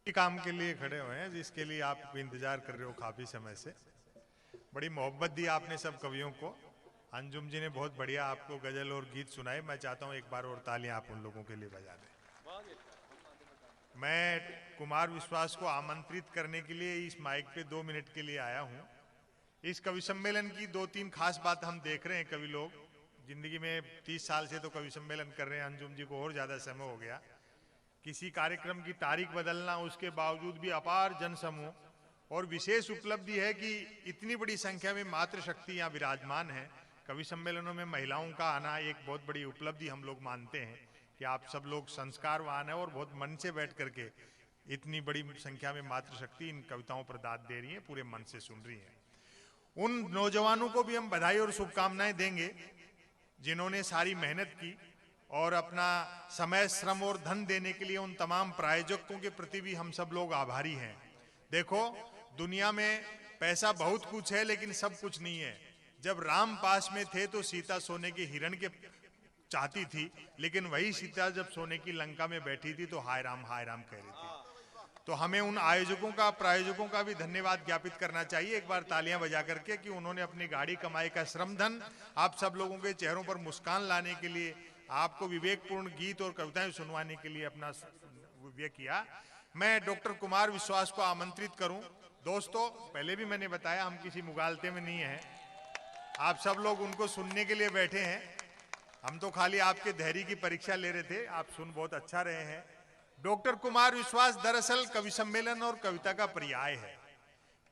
S3: काम के लिए खड़े हुए हैं, जिसके लिए आप इंतजार कर रहे हो काफी समय से। बड़ी मोहब्बत दी आपने सब कवियों को। अंजुम जी ने बहुत बढ़िया आपको गजल और गीत सुनाए। मैं चाहता हूं एक बार और तालियां आप उन लोगों के लिए बजा दें। मैं कुमार विश्वास को आमंत्रित करने के लिए इस माइक पे 2 मिनट के लिए आया हूं। इस कवि सम्मेलन की 2-3 खास बात हम देख रहे हैं। कवि लोग जिंदगी में 30 साल से तो कवि सम्मेलन कर रहे हैं। अंजुम जी को और ज्यादा समय हो गया। किसी कार्यक्रम की तारीख बदलना, उसके बावजूद भी अपार जनसमूह। और विशेष उपलब्धि है कि इतनी बड़ी संख्या में मातृशक्ति यहाँ विराजमान है। कवि सम्मेलनों में महिलाओं का आना एक बहुत बड़ी उपलब्धि हम लोग मानते हैं कि आप सब लोग संस्कारवान हैं और बहुत मन से बैठ करके इतनी बड़ी संख्या में मातृशक्ति इन कविताओं पर दाद दे रही है, पूरे मन से सुन रही है। उन नौजवानों को भी हम बधाई और शुभकामनाएं देंगे जिन्होंने सारी मेहनत की और अपना समय, श्रम और धन देने के लिए उन तमाम प्रायोजकों के प्रति भी हम सब लोग आभारी हैं। देखो, दुनिया में पैसा बहुत कुछ है लेकिन सब कुछ नहीं है। जब राम पास में थे तो सीता सोने के हिरण के चाहती थी, लेकिन वही सीता जब सोने की लंका में बैठी थी तो हाय राम कह रही थी। तो हमें उन आयोजकों का, प्रायोजकों का भी धन्यवाद ज्ञापित करना चाहिए एक बार तालियां बजा करके, कि उन्होंने अपनी गाड़ी कमाई का श्रम धन आप सब लोगों के चेहरों पर मुस्कान लाने के लिए, आपको विवेकपूर्ण गीत और कविताएं सुनवाने के लिए अपना व्यय किया। मैं डॉक्टर कुमार विश्वास को आमंत्रित करूं। दोस्तों, पहले भी मैंने बताया हम किसी मुगालते में नहीं हैं। आप सब लोग उनको सुनने के लिए बैठे हैं। हम तो खाली आपके धैर्य की परीक्षा ले रहे थे। आप सुन बहुत अच्छा रहे हैं। डॉक्टर कुमार विश्वास दरअसल कवि सम्मेलन और कविता का पर्याय है।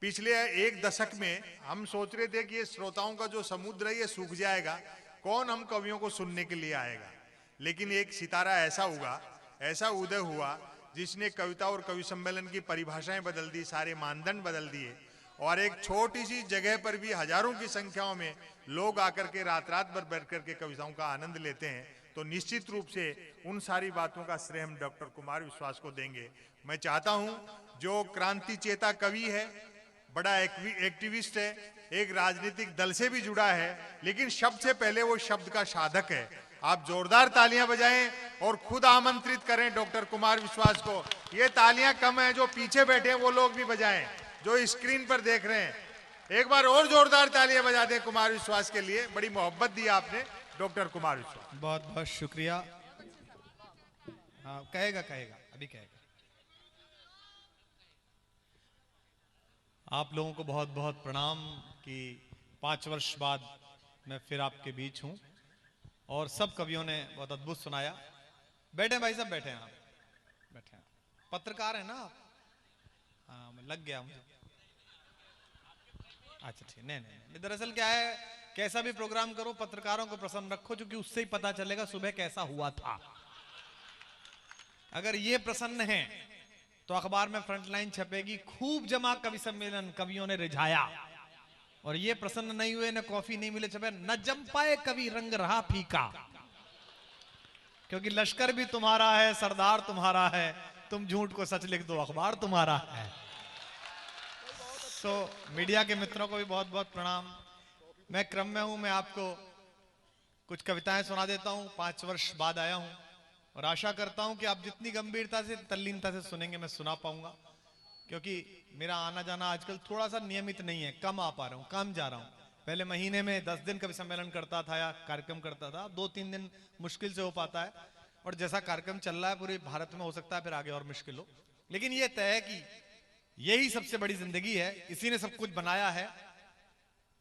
S3: पिछले 1 दशक में हम सोच रहे थे कि ये श्रोताओं का जो समुद्र है ये सूख जाएगा, कौन हम कवियों को सुनने के लिए आएगा। लेकिन एक सितारा ऐसा उगा, ऐसा उदय हुआ जिसने कविता और कवि सम्मेलन की परिभाषाएं बदल दी, सारे मानदंड बदल दिए। और एक छोटी सी जगह पर भी हजारों की संख्याओं में लोग आकर के रात भर बैठ करके कविताओं का आनंद लेते हैं। तो निश्चित रूप से उन सारी बातों का श्रेय हम डॉक्टर कुमार विश्वास को देंगे। मैं चाहता हूं, जो क्रांति चेता कवि है, बड़ा एक्टिविस्ट है, एक राजनीतिक दल से भी जुड़ा है, लेकिन शब्द से पहले वो शब्द का साधक है। आप जोरदार तालियां बजाएं और खुद आमंत्रित करें डॉक्टर कुमार विश्वास को। ये तालियां कम है, जो पीछे बैठे हैं वो लोग भी बजाएं, जो स्क्रीन पर देख रहे हैं। एक बार और जोरदार तालियां बजा दें कुमार विश्वास के लिए। बड़ी मोहब्बत दी आपने डॉक्टर कुमार विश्वास।
S4: बहुत बहुत शुक्रिया। हाँ, कहेगा अभी कहेगा। आप लोगों को बहुत बहुत प्रणाम कि 5 वर्ष बाद मैं फिर आपके बीच हूं और सब कवियों ने बहुत अद्भुत सुनाया। बैठे भाई साहब, बैठे हैं आप, बैठे हैं। पत्रकार है ना आप? हाँ, मैं लग गया मुझे। अच्छा ठीक, नहीं। दरअसल क्या है, कैसा भी प्रोग्राम करो पत्रकारों को प्रसन्न रखो, क्योंकि उससे ही पता चलेगा सुबह कैसा हुआ था। अगर ये प्रसन्न है तो अखबार में फ्रंट लाइन छपेगी, खूब जमा कवि सम्मेलन, कवियों ने रिझाया। और ये प्रसन्न नहीं हुए, न कॉफी नहीं मिले छपे, न जम पाए कवि, रंग रहा फीका। क्योंकि लश्कर भी तुम्हारा है, सरदार तुम्हारा है, तुम झूठ को सच लिख दो, अखबार तुम्हारा है। तो मीडिया के मित्रों को भी बहुत बहुत प्रणाम। मैं क्रम में हूं, मैं आपको कुछ कविताएं सुना देता हूं। 5 वर्ष बाद आया हूं। और आशा करता हूं कि आप जितनी गंभीरता से तल्लीनता से सुनेंगे मैं सुना पाऊंगा, क्योंकि मेरा आना जाना आजकल थोड़ा सा नियमित नहीं है, कम आ पा रहा हूं, कम जा रहा हूं। पहले महीने में 10 दिन कवि सम्मेलन करता था या कार्यक्रम करता था, 2-3 दिन मुश्किल से हो पाता है, और जैसा कार्यक्रम चल रहा है पूरे भारत में हो सकता है फिर आगे और मुश्किल हो। लेकिन यह तय है कि यही सबसे बड़ी जिंदगी है, इसी ने सब कुछ बनाया है।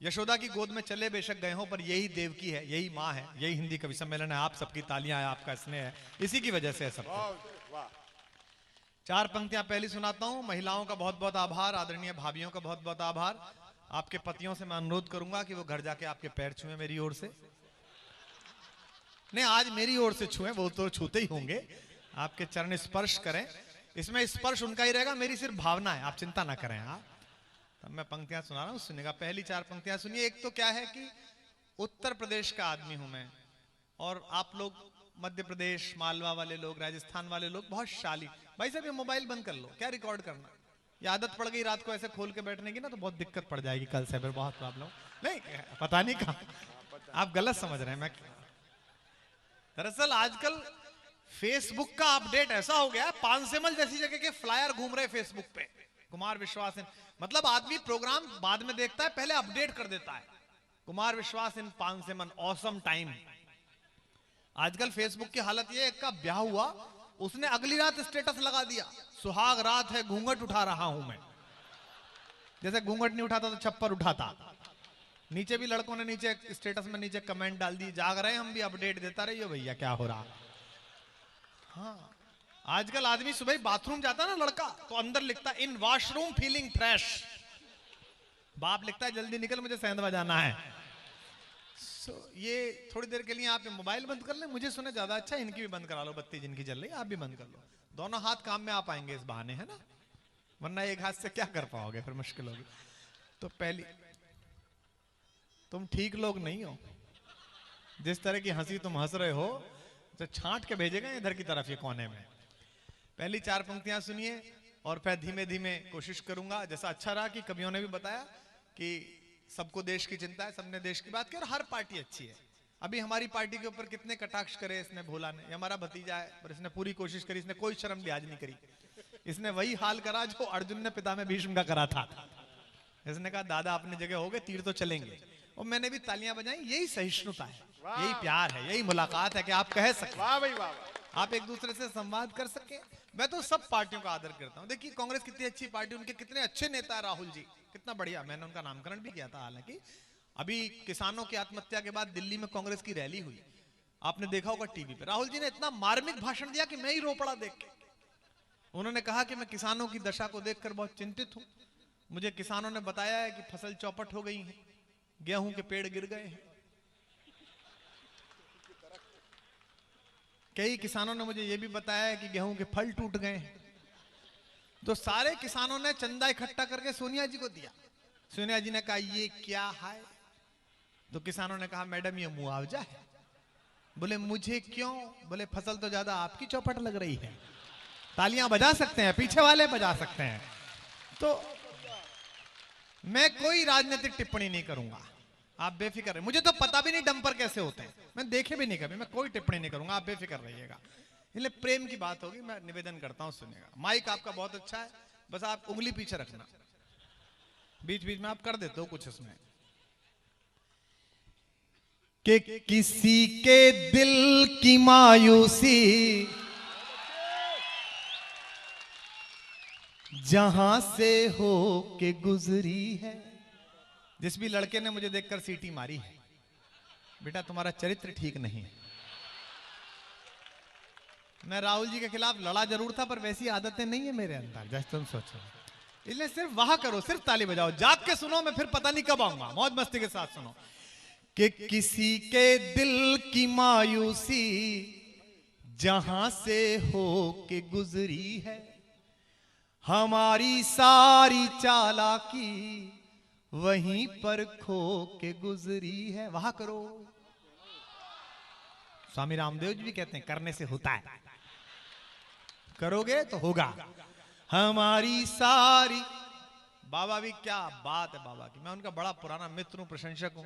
S4: यशोदा की गोद में चले बेशक गए हो, पर यही देवकी है, यही माँ है, यही हिंदी कवि सम्मेलन है। आप सबकी तालियां है, आपका स्नेह है, इसी की वजह से है सब कुछ। 4 पंक्तियां पहली सुनाता हूं। महिलाओं का बहुत बहुत आभार, आदरणीय भाभियों का बहुत बहुत आभार। आपके पतियों से मैं अनुरोध करूंगा कि वो घर जाके आपके पैर छुएं मेरी ओर से। नहीं, आज मेरी ओर से छुएं, वो तो छूते ही होंगे, आपके चरण स्पर्श करें। इसमें स्पर्श उनका ही रहेगा, मेरी सिर्फ भावना है, आप चिंता ना करें। आप तब मैं पंक्तियां सुना रहा हूं, सुनिएगा। पहली 4 पंक्तियां सुनिए। एक तो क्या है कि उत्तर प्रदेश का आदमी हूं मैं, और आप लोग मध्य प्रदेश, मालवा वाले लोग, राजस्थान वाले लोग बहुत शाली। भाई साहब ये मोबाइल बंद कर लो, क्या रिकॉर्ड करना। ये आदत पड़ गई रात को ऐसे खोल के बैठने की ना, तो बहुत दिक्कत पड़ जाएगी कल से, फिर बहुत प्रॉब्लम। नहीं, पता नहीं कहा, आप गलत समझ रहे हैं। मैं दरअसल आजकल फेसबुक का अपडेट ऐसा हो गया है, पानसेमल जैसी जगह के फ्लायर घूम रहे फेसबुक पे, कुमार विश्वास इन, मतलब आदमी प्रोग्राम बाद में देखता है, पहले अपडेट कर देता है। कुमार विश्वास इन पानसेमन, ऑसम टाइम। आजकल फेसबुक की हालत ये, एक का ब्याह हुआ, उसने अगली रात स्टेटस लगा दिया, सुहाग रात है घूंघट उठा रहा हूं मैं। जैसे घूंघट नहीं उठाता तो छप्पर उठाता। नीचे भी लड़कों ने नीचे स्टेटस में नीचे कमेंट डाल दी, जाग रहे हैं हम भी, अपडेट देता रहिए भैया क्या हो रहा। हाँ, आजकल आदमी सुबह बाथरूम जाता है ना लड़का, तो अंदर लिखता है इन वॉशरूम फीलिंग फ्रेश। बाप लिखता है जल्दी निकल मुझे सेंधवा जाना है। ये थोड़ी देर के लिए आप मोबाइल बंद कर लें, मुझे सुने ज्यादा अच्छा, इनकी भी बंद करा लो, बत्ती जिनकी जल रही है आप भी बंद कर लो। दोनों हाथ काम में आ पाएंगे इस बहाने, है ना, वरना एक हाथ से क्या कर पाओगे, फिर मुश्किल होगी। तो पहली, तुम ठीक लोग नहीं हो, जिस तरह की हंसी तुम हंस रहे हो तो छांट के भेजेगा इधर की तरफ, ये कोने में। पहली 4 पंक्तियां सुनिए और फिर धीमे धीमे कोशिश करूंगा। जैसा अच्छा रहा कि कवियों ने भी बताया कि सबको देश की चिंता है, सबने देश की बात की, और हर पार्टी अच्छी है। अभी हमारी पार्टी के ऊपर कितने कटाक्ष करे इसने, भोला ने, ये हमारा भतीजा है, पर इसने पूरी कोशिश करी, इसने कोई शर्म लिहाज नहीं करी। इसने वही हाल करा जो अर्जुन ने पिता में भीष्म का करा था। इसने कहा दादा अपनी जगह हो गए, तीर तो चलेंगे, और मैंने भी तालियां बजाई। यही सहिष्णुता है, यही प्यार है, यही मुलाकात है कि आप कह सके, वाह भाई वाह, आप एक दूसरे से संवाद कर सके। मैं तो सब पार्टियों का आदर करता हूं। देखिए कांग्रेस कितनी अच्छी पार्टी, उनके कितने अच्छे नेता है, राहुल जी कितना बढ़िया, मैंने उनका नामकरण भी किया था। हालांकि अभी किसानों की आत्महत्या के बाद दिल्ली में कांग्रेस की रैली हुई, आपने देखा होगा टीवी पे, राहुल जी ने इतना मार्मिक भाषण दिया कि मैं ही रो पड़ा देख के। उन्होंने कहा कि मैं किसानों की दशा को देखकर बहुत चिंतित हूं, मुझे किसानों ने बताया है कि फसल चौपट हो गई है, गेहूं के पेड़ गिर गए हैं। कई किसानों ने मुझे यह भी बताया है कि गेहूं के फल टूट गए हैं। तो सारे किसानों ने चंदा इकट्ठा करके सोनिया जी को दिया। सोनिया जी ने कहा ये क्या है, तो किसानों ने कहा मैडम ये मुआवजा है। बोले मुझे क्यों, बोले फसल तो ज्यादा आपकी चौपट लग रही है। तालियां बजा सकते हैं, पीछे वाले बजा सकते हैं। तो मैं कोई राजनीतिक टिप्पणी नहीं करूंगा, आप बेफिक्र रहिए। मुझे तो पता भी नहीं डंपर कैसे होते हैं, मैं देखे भी नहीं कभी, मैं कोई टिप्पणी नहीं करूंगा, आप बेफिक्र रहिएगा। इसलिए प्रेम की बात होगी, मैं निवेदन करता हूं सुनिएगा। माइक आपका बहुत अच्छा है, बस आप उंगली पीछे रखना, बीच बीच में आप कर देते हो कुछ इसमें। कि किसी के दिल की मायूसी जहां से हो के गुजरी है। जिस भी लड़के ने मुझे देखकर सीटी मारी है, बेटा तुम्हारा चरित्र ठीक नहीं है। मैं राहुल जी के खिलाफ लड़ा जरूर था, पर वैसी आदतें नहीं है मेरे अंदर जैसे तुम सोचो। इसलिए सिर्फ वहां करो, सिर्फ ताली बजाओ, जाग के सुनो, मैं फिर पता नहीं कब आऊंगा, मौज मस्ती के साथ सुनो। कि किसी के दिल की मायूसी जहां से हो के गुजरी है, हमारी सारी चालाकी वहीं पर खो के गुजरी है। वहां करो। स्वामी रामदेव जी भी कहते हैं करने से होता है, करोगे तो होगा। हमारी सारी, बाबा भी क्या बात है बाबा की, मैं उनका बड़ा पुराना मित्र हूं, प्रशंसक हूं,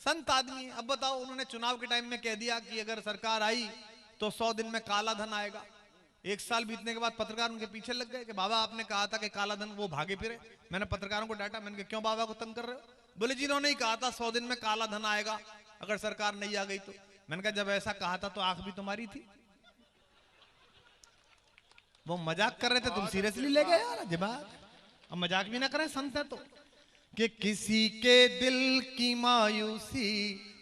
S4: संत आदमी। अब बताओ, उन्होंने चुनाव के टाइम में कह दिया कि अगर सरकार आई तो 100 दिन में काला धन आएगा। 1 साल बीतने के बाद पत्रकार उनके पीछे लग गए कि बाबा आपने कहा था कि काला धन, वो भागे फिरे। मैंने पत्रकारों को डांटा, मैंने कहा क्यों बाबा को तंग कर रहे हो? बोले जी इन्होंने ही कहा था 100 दिन में काला धन आएगा अगर सरकार नहीं आ गई तो। मैंने कहा जब ऐसा कहा था तो आंख भी तुम्हारी थी। वो मजाक कर रहे थे, तुम सीरियसली ले गए यार। जवाब अब मजाक भी ना करें, संत है तो। कि किसी के दिल की मायूसी,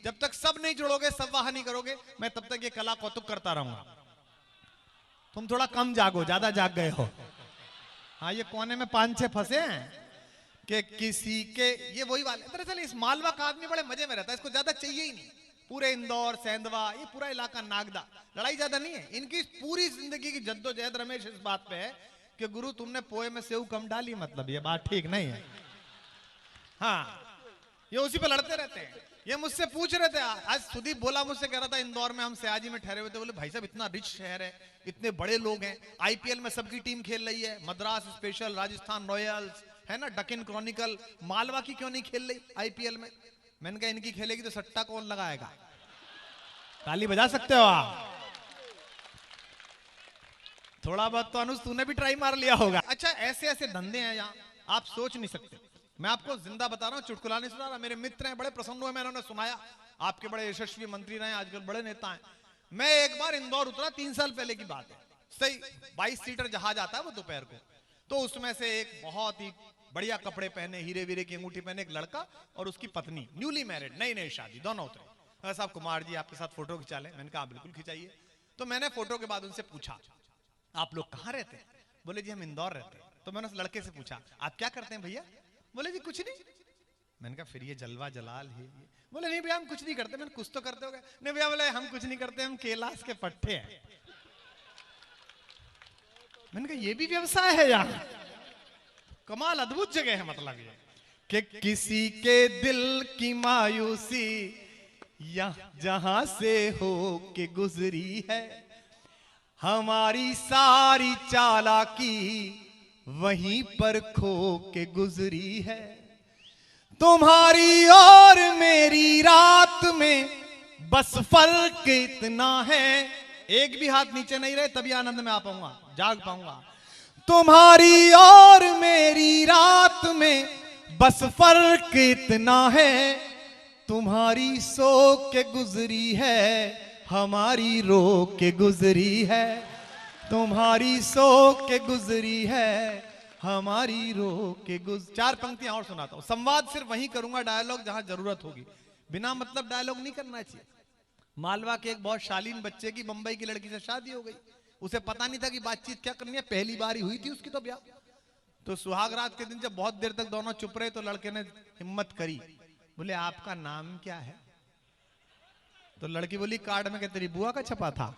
S4: जब तक सब नहीं जुड़ोगे, सब वाह नहीं करोगे, मैं तब तक ये कला कौतुक करता रहूंगा। तुम थोड़ा कम जागो, ज्यादा जाग गए हो। हाँ ये कोने में 5-6 फंसे हैं कि किसी के, ये वही वाले। दरअसल इस मालवा का आदमी बड़े मजे में रहता है, इसको ज्यादा चाहिए ही नहीं। पूरे इंदौर, सेंधवा, ये पूरा इलाका नागदा, लड़ाई ज्यादा नहीं है इनकी। पूरी जिंदगी की जद्दोजहद रमेश इस बात पे है कि गुरु तुमने पोए में सेव कम डाली, मतलब ये बात ठीक नहीं है। हाँ ये उसी पे लड़ते रहते हैं। ये मुझसे पूछ रहे थे, आज सुदीप बोला मुझसे, कह रहा था इंदौर में हम सयाजी में ठहरे हुए थे। बोले भाई साहब इतना रिच शहर है, इतने बड़े लोग हैं, आईपीएल में सबकी टीम खेल रही है, मद्रास स्पेशल, राजस्थान रॉयल्स है ना, डकिन क्रॉनिकल, मालवा की क्यों नहीं खेल रही आईपीएल में? मैंने कहा इनकी खेलेगी तो सट्टा कौन लगाएगा? ताली बजा सकते हो आप? थोड़ा बहुत तो अनुज तूने भी ट्राई मार लिया होगा। अच्छा ऐसे ऐसे धंधे हैं यहाँ, आप सोच नहीं सकते। मैं आपको जिंदा बता रहा हूँ, चुटकुला नहीं सुना रहा। मेरे मित्र हैं, बड़े प्रसन्न हुए मैंने उन्हें सुनाया, आपके बड़े यशस्वी मंत्री रहे, आजकल बड़े नेता हैं। मैं एक बार इंदौर उतरा, 3 साल पहले की बात है, सही 22 सीटर जहाज आता है वो दोपहर को। तो उसमें से एक बहुत ही बढ़िया कपड़े पहने, हीरे वीरे की अंगूठी पहने एक लड़का और उसकी पत्नी, न्यूली मैरिड, नई नई शादी, दोनों उतरे। साहब कुमार जी आपके साथ फोटो खिंचा लें? मैंने कहा बिल्कुल खिंचाइए। तो मैंने फोटो के बाद उनसे पूछा आप लोग कहाँ रहते हैं? बोले जी हम इंदौर रहते हैं। तो मैंने उस लड़के से पूछा आप क्या करते हैं भैया? बोले जी कुछ नहीं। मैंने कहा फिर ये जलवा जलाल है। बोले नहीं भैया हम कुछ नहीं करते। मैंने कुछ तो करते हो गए? नहीं भैया बोले हम कुछ नहीं करते, हम कैलाश के पट्टे हैं। मैंने कहा ये भी व्यवसाय है यहाँ? कमाल, अद्भुत जगह है। मतलब ये कि किसी के दिल की मायूसी जहां से हो के गुजरी है, हमारी सारी चालाकी वहीं पर खो के गुजरी है। तुम्हारी और मेरी रात में बस फर्क इतना है, एक भी हाथ नीचे नहीं रहे तभी आनंद में आ पाऊंगा, जाग पाऊंगा। तुम्हारी और मेरी रात में बस फर्क इतना है, तुम्हारी सो के गुजरी है, हमारी रो के गुजरी है। तुम्हारी सो के गुजरी है, हमारी रो के 4 पंक्तियां और सुनाता हूं। संवाद सिर्फ वहीं करूंगा, डायलॉग जहां जरूरत होगी, बिना मतलब डायलॉग नहीं करना चाहिए। मालवा के एक बहुत शालीन बच्चे की बंबई की लड़की से शादी हो गई। उसे पता नहीं था कि बातचीत क्या करनी है, पहली बार ही हुई थी उसकी तो ब्याह। तो सुहाग रात के दिन जब बहुत देर तक दोनों चुप रहे तो लड़के ने हिम्मत करी, बोले आपका नाम क्या है? तो लड़की बोली कार्ड में क्या तेरी बुआ का छपा था।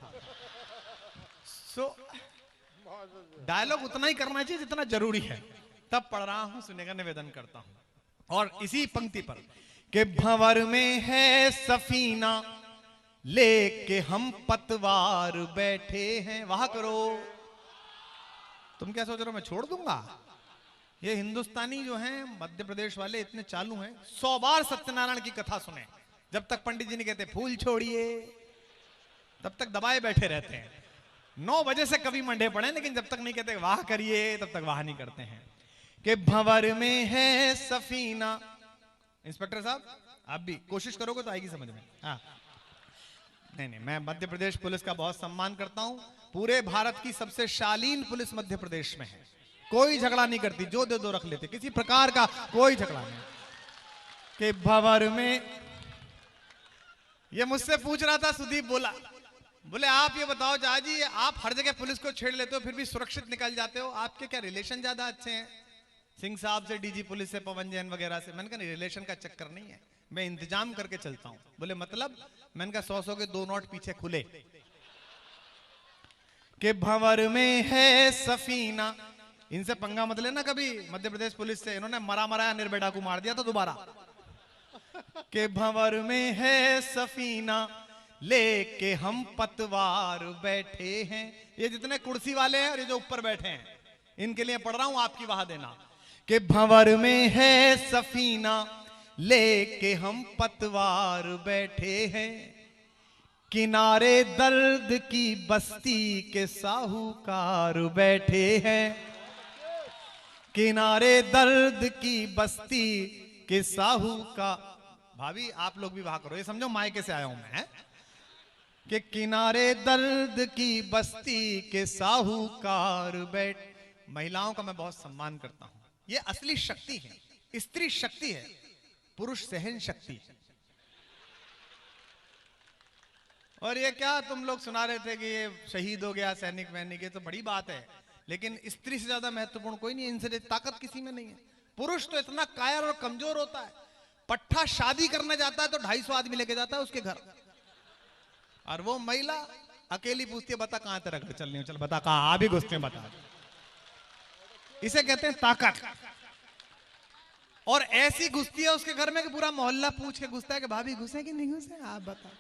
S4: डायलॉग उतना ही करना चाहिए जितना जरूरी है। तब पढ़ रहा हूं, सुनने का निवेदन करता हूं। और इसी पंक्ति पर कि भंवर में है सफीना लेके हम पतवार बैठे हैं, वहां करो। तुम क्या सोच रहे हो मैं छोड़ दूंगा? ये हिंदुस्तानी जो हैं मध्य प्रदेश वाले इतने चालू हैं, 100 बार सत्यनारायण की कथा सुने, जब तक पंडित जी नहीं कहते फूल छोड़िए तब तक दबाए बैठे रहते हैं। 9 बजे से कभी मंडे पड़े, लेकिन जब तक नहीं कहते वाह करिए तब तक वाह नहीं करते हैं। कि भंवर में है सफीना। इंस्पेक्टर साहब आप भी कोशिश करोगे तो आएगी समझ में। हाँ नहीं, मैं मध्य प्रदेश पुलिस का बहुत सम्मान करता हूं। पूरे भारत की सबसे शालीन पुलिस मध्य प्रदेश में है। कोई झगड़ा नहीं करती, जो दे दो रख लेते, किसी प्रकार का कोई झगड़ा नहीं। कि भंवर में, ये मुझसे पूछ रहा था सुदीप, बोले आप ये बताओ जाजी, आप हर जगह पुलिस को छेड़ लेते हो फिर भी सुरक्षित निकल जाते हो, आपके क्या रिलेशन ज्यादा अच्छे हैं सिंह साहब से, डीजी पुलिस से, पवन जैन वगैरह से? मैंने कहा रिलेशन का चक्कर नहीं है, मैं इंतजाम करके चलता हूं। बोले मतलब? मैंने कहा 100 के 2 नोट पीछे खुले। कि भंवर में है सफीना, इनसे पंगा मत लेना कभी मध्य प्रदेश पुलिस से, इन्होंने मराया निर्भया को मार दिया था दोबारा। कि भंवर में है सफीना लेके हम पतवार बैठे हैं। ये जितने कुर्सी वाले हैं और ये जो ऊपर बैठे हैं इनके लिए पढ़ रहा हूं, आपकी वाह देना। कि भंवर में है सफीना लेके हम पतवार बैठे हैं, किनारे दर्द की बस्ती के साहूकार बैठे हैं, किनारे दर्द की बस्ती के साहूकार। भाभी आप लोग भी वहां करो, ये समझो मायके से आया हूं मैं, कि किनारे दर्द की बस्ती के साहूकार बैठ। महिलाओं का मैं बहुत सम्मान करता हूं, ये असली शक्ति है, स्त्री शक्ति है, पुरुष सहन शक्ति है। और ये क्या तुम लोग सुना रहे थे कि ये शहीद हो गया सैनिक वैनिक, ये तो बड़ी बात है, लेकिन स्त्री से ज्यादा महत्वपूर्ण कोई नहीं है, इनसे ताकत किसी में नहीं है। पुरुष तो इतना कायर और कमजोर होता है, पट्टा शादी करने जाता है तो 250 आदमी लेके जाता है उसके घर, और वो महिला अकेली पूछती है बता कहां तेरा घर, चलनी हो चल बता कहां, आप ही घुसते हैं बता। इसे कहते हैं ताकत। और ऐसी घुसती है उसके घर में कि पूरा मोहल्ला पूछ के घुसता है कि भाभी घुसे कि नहीं घुसे, आप बताओ।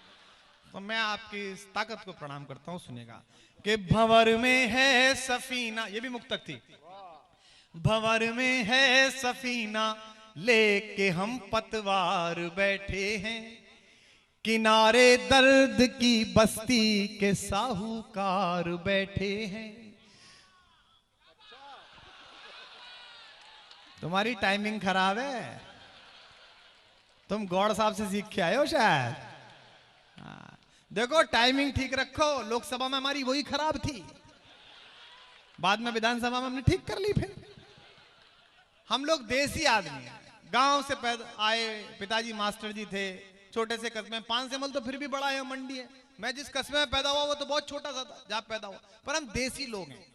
S4: तो मैं आपकी इस ताकत को प्रणाम करता हूं, सुनेगा कि भंवर में है सफीना, ये भी मुक्तक थी। भंवर में है सफीना लेके हम पतवार बैठे हैं, किनारे दर्द की बस्ती के साहूकार बैठे हैं। तुम्हारी टाइमिंग खराब है, तुम गौड़ साहब से सीख के आए हो शायद। देखो टाइमिंग ठीक रखो, लोकसभा में हमारी वही खराब थी, बाद में विधानसभा में हमने ठीक कर ली। फिर हम लोग देसी आदमी हैं, गांव से पैदा आए, पिताजी मास्टर जी थे, छोटे से कस्बे में, 5 सेमल तो फिर भी बड़ा है, मंडी है। मैं जिस कस्बे में पैदा हुआ वो तो बहुत छोटा सा था जहां पैदा हुआ, पर हम देसी लोग हैं,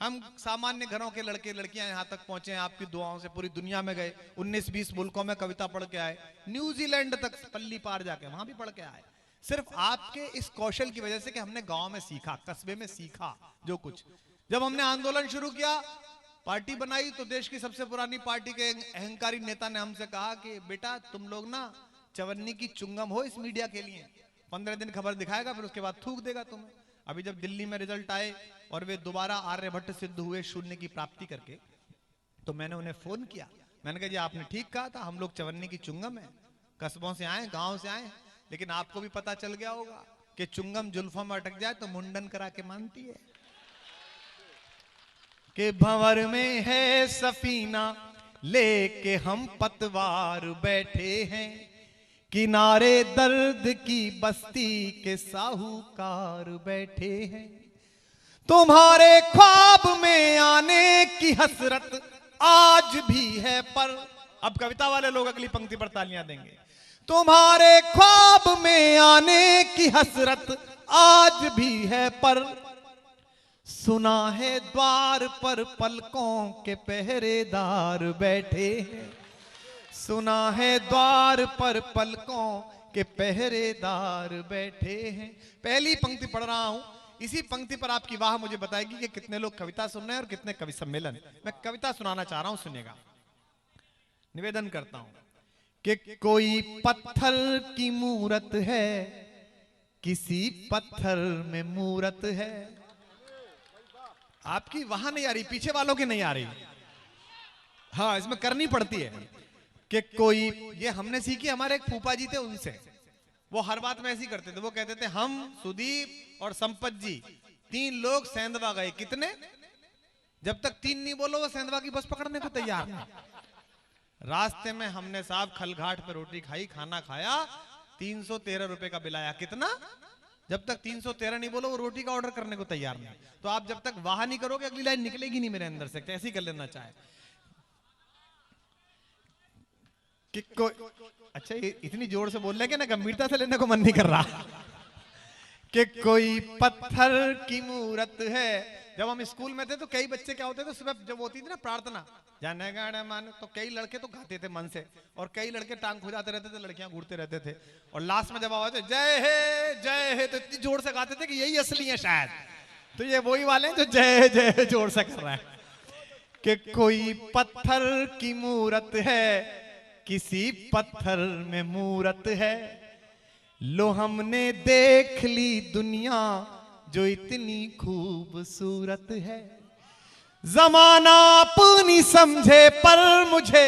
S4: हम सामान्य घरों के लड़के लड़कियां यहां तक पहुंचे हैं आपकी दुआओं से, पूरी दुनिया में गए, 19-20 मुल्कों में कविता पढ़ के आए, न्यूजीलैंड तक पल्ली पार जाके वहां भी पढ़ के आए, सिर्फ आपके इस कौशल की वजह से कि हमने गांव में सीखा, कस्बे में सीखा जो कुछ। जब हमने आंदोलन शुरू किया, पार्टी बनाई, तो देश की सबसे पुरानी पार्टी के अहंकारी नेता ने हमसे कहा कि बेटा तुम लोग ना चवन्नी की चुंगम हो इस मीडिया के लिए, 15 दिन खबर दिखाएगा फिर उसके बाद थूक देगा तुम्हें। अभी जब दिल्ली में रिजल्ट आए और वे दोबारा आर्यभट्ट सिद्ध हुए शून्य की प्राप्ति करके, तो मैंने उन्हें फोन किया, मैंने कहा जी आपने ठीक कहा था, हम लोग चवन्नी की चुंगम है, कस्बों से आए, गांव से आए, लेकिन आपको भी पता चल गया होगा कि चुंगम जुल्फों में अटक जाए तो मुंडन करा के मानती है। कि भंवर में है सफीना लेके हम पतवार बैठे हैं, किनारे दर्द की बस्ती के साहूकार बैठे हैं। तुम्हारे ख्वाब में आने की हसरत आज भी है, पर अब कविता वाले लोग अगली पंक्ति पर तालियां देंगे। तुम्हारे ख्वाब में आने की हसरत आज भी है, पर सुना है द्वार पर पलकों के पहरेदार बैठे हैं, सुना है द्वार पर पलकों के पहरेदार बैठे हैं। पहली पंक्ति पढ़ रहा हूं, इसी पंक्ति पर आपकी वाह मुझे बताएगी कि कितने लोग कविता सुन रहे हैं और कितने कवि सम्मेलन। मैं कविता सुनाना चाह रहा हूं, सुनिएगा। निवेदन करता हूं कि कोई पत्थर की मूरत है, किसी पत्थर में मूरत है। आपकी वहां नहीं आ रही, पीछे वालों की नहीं आ रही, हाँ इसमें करनी पड़ती है। कि कोई, ये हमने सीखी, हमारे एक फूफा जी थे उनसे, वो हर बात में ऐसी करते थे, वो कहते थे हम सुदीप और संपत जी 3 लोग सेंधवा गए। कितने? जब तक 3 नहीं बोलो वो सेंधवा की बस पकड़ने को तैयार नहीं। रास्ते में हमने साहब खलघाट पे रोटी खाई, खाना खाया, 313 रुपए का बिल आया। कितना? जब तक 313 नहीं बोलो वो रोटी का ऑर्डर करने को तैयार नहीं। तो आप जब तक वाह नहीं करोगे अगली लाइन निकलेगी नहीं मेरे अंदर से, ऐसे ही कर लेना चाहे कि कोई, अच्छा ये इतनी जोर से बोल रहे कि ना गंभीरता से लेने को मन नहीं कर रहा। कि कोई पत्थर की मूरत है। जब हम स्कूल में थे तो कई बच्चे क्या होते थे, सुबह जब होती थी ना प्रार्थना, जाने गाने मान, तो कई लड़के तो गाते थे मन से, और कई लड़के टांग खुजाते रहते थे, लड़कियां घूरते रहते थे, और लास्ट में जब आवाज जय है तो इतनी जोर से गाते थे कि यही असली है शायद। तो ये वही वाले हैं जो जय जय जोर से कर रहे हैं। कि कोई पत्थर की मूरत है, किसी पत्थर में मूरत है, लो हमने देख ली दुनिया जो इतनी खूबसूरत है। जमाना अपनी समझे पर मुझे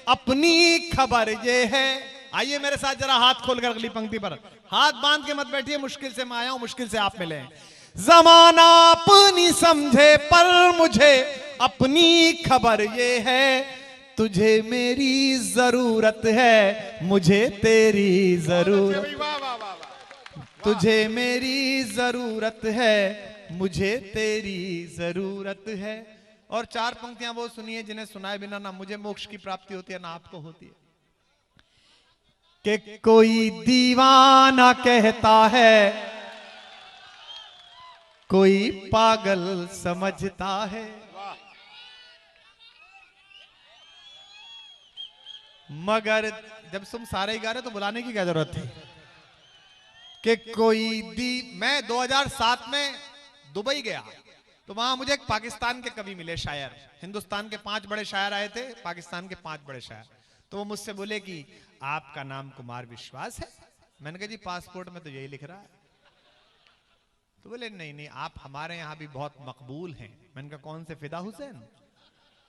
S4: अपनी खबर ये है।
S1: आइए मेरे साथ जरा हाथ खोलकर अगली पंक्ति पर, हाथ बांध के मत बैठिए, मुश्किल से मैं आया हूं, मुश्किल से आप मिले। जमाना अपनी समझे पर मुझे अपनी खबर ये है, तुझे मेरी जरूरत है, मुझे तेरी जरूरत, तुझे मेरी जरूरत है, मुझे तेरी जरूरत है। और 4 पंक्तियां वो सुनिए जिन्हें सुनाए बिना ना मुझे मोक्ष की प्राप्ति होती है ना आपको होती है। कि कोई दीवाना कहता है, कोई पागल समझता है, मगर जब तुम सारे ही गा रहे तो बुलाने की क्या जरूरत थी। कि मैं 2007 में दुबई गया तो वहां मुझे एक पाकिस्तान के कवि मिले, शायर। हिंदुस्तान के 5 बड़े शायर आए थे, पाकिस्तान के 5 बड़े शायर। तो वो मुझसे बोले कि आपका नाम कुमार विश्वास है। मैंने कहा जी पासपोर्ट में तो यही लिख रहा है। तो बोले नहीं नहीं, आप हमारे यहाँ भी बहुत मकबूल हैं। मैंने कहा कौन से, फिदा हुसैन?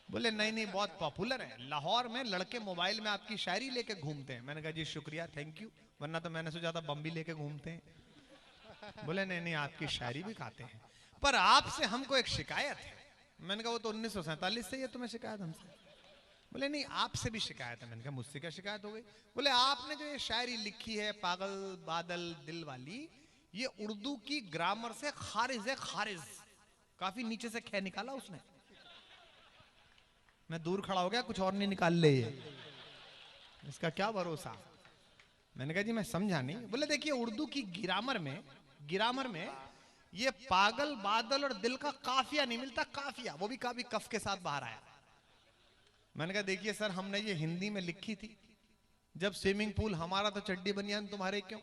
S1: बोले नहीं नहीं, बहुत पॉपुलर है, लाहौर में लड़के मोबाइल में आपकी शायरी लेके घूमते हैं। मैंने कहा जी शुक्रिया, थैंक यू, वरना तो मैंने सोचा था बम भी लेके घूमते हैं। बोले नहीं नहीं, आपकी शायरी भी खाते हैं, पर आपसे हमको एक शिकायत है। मैंने कहा वो तो 1947 से ही है, तुम्हें शिकायत हमसे? बोले नहीं, आपसे भी शिकायत है। मैंने कहा मुझसे क्या शिकायत हो गई? बोले आपने जो ये शायरी लिखी है पागल बादल दिल वाली, ये उर्दू की ग्रामर से खारिज है, खारिज। काफी नीचे से खे निकाला उसने। मैं दूर खड़ा हो गया, कुछ और नहीं निकाल ले ये, इसका क्या भरोसा। मैंने कहा जी मैं समझा नहीं। बोले देखिए उर्दू की ग्रामर में ये पागल बादल और दिल का काफिया नहीं मिलता, काफिया, वो भी काफी कफ के साथ बाहर आया। मैंने कहा देखिए सर, हमने ये हिंदी में लिखी थी, जब स्विमिंग पूल हमारा तो चड्डी बनियान तुम्हारे क्यों।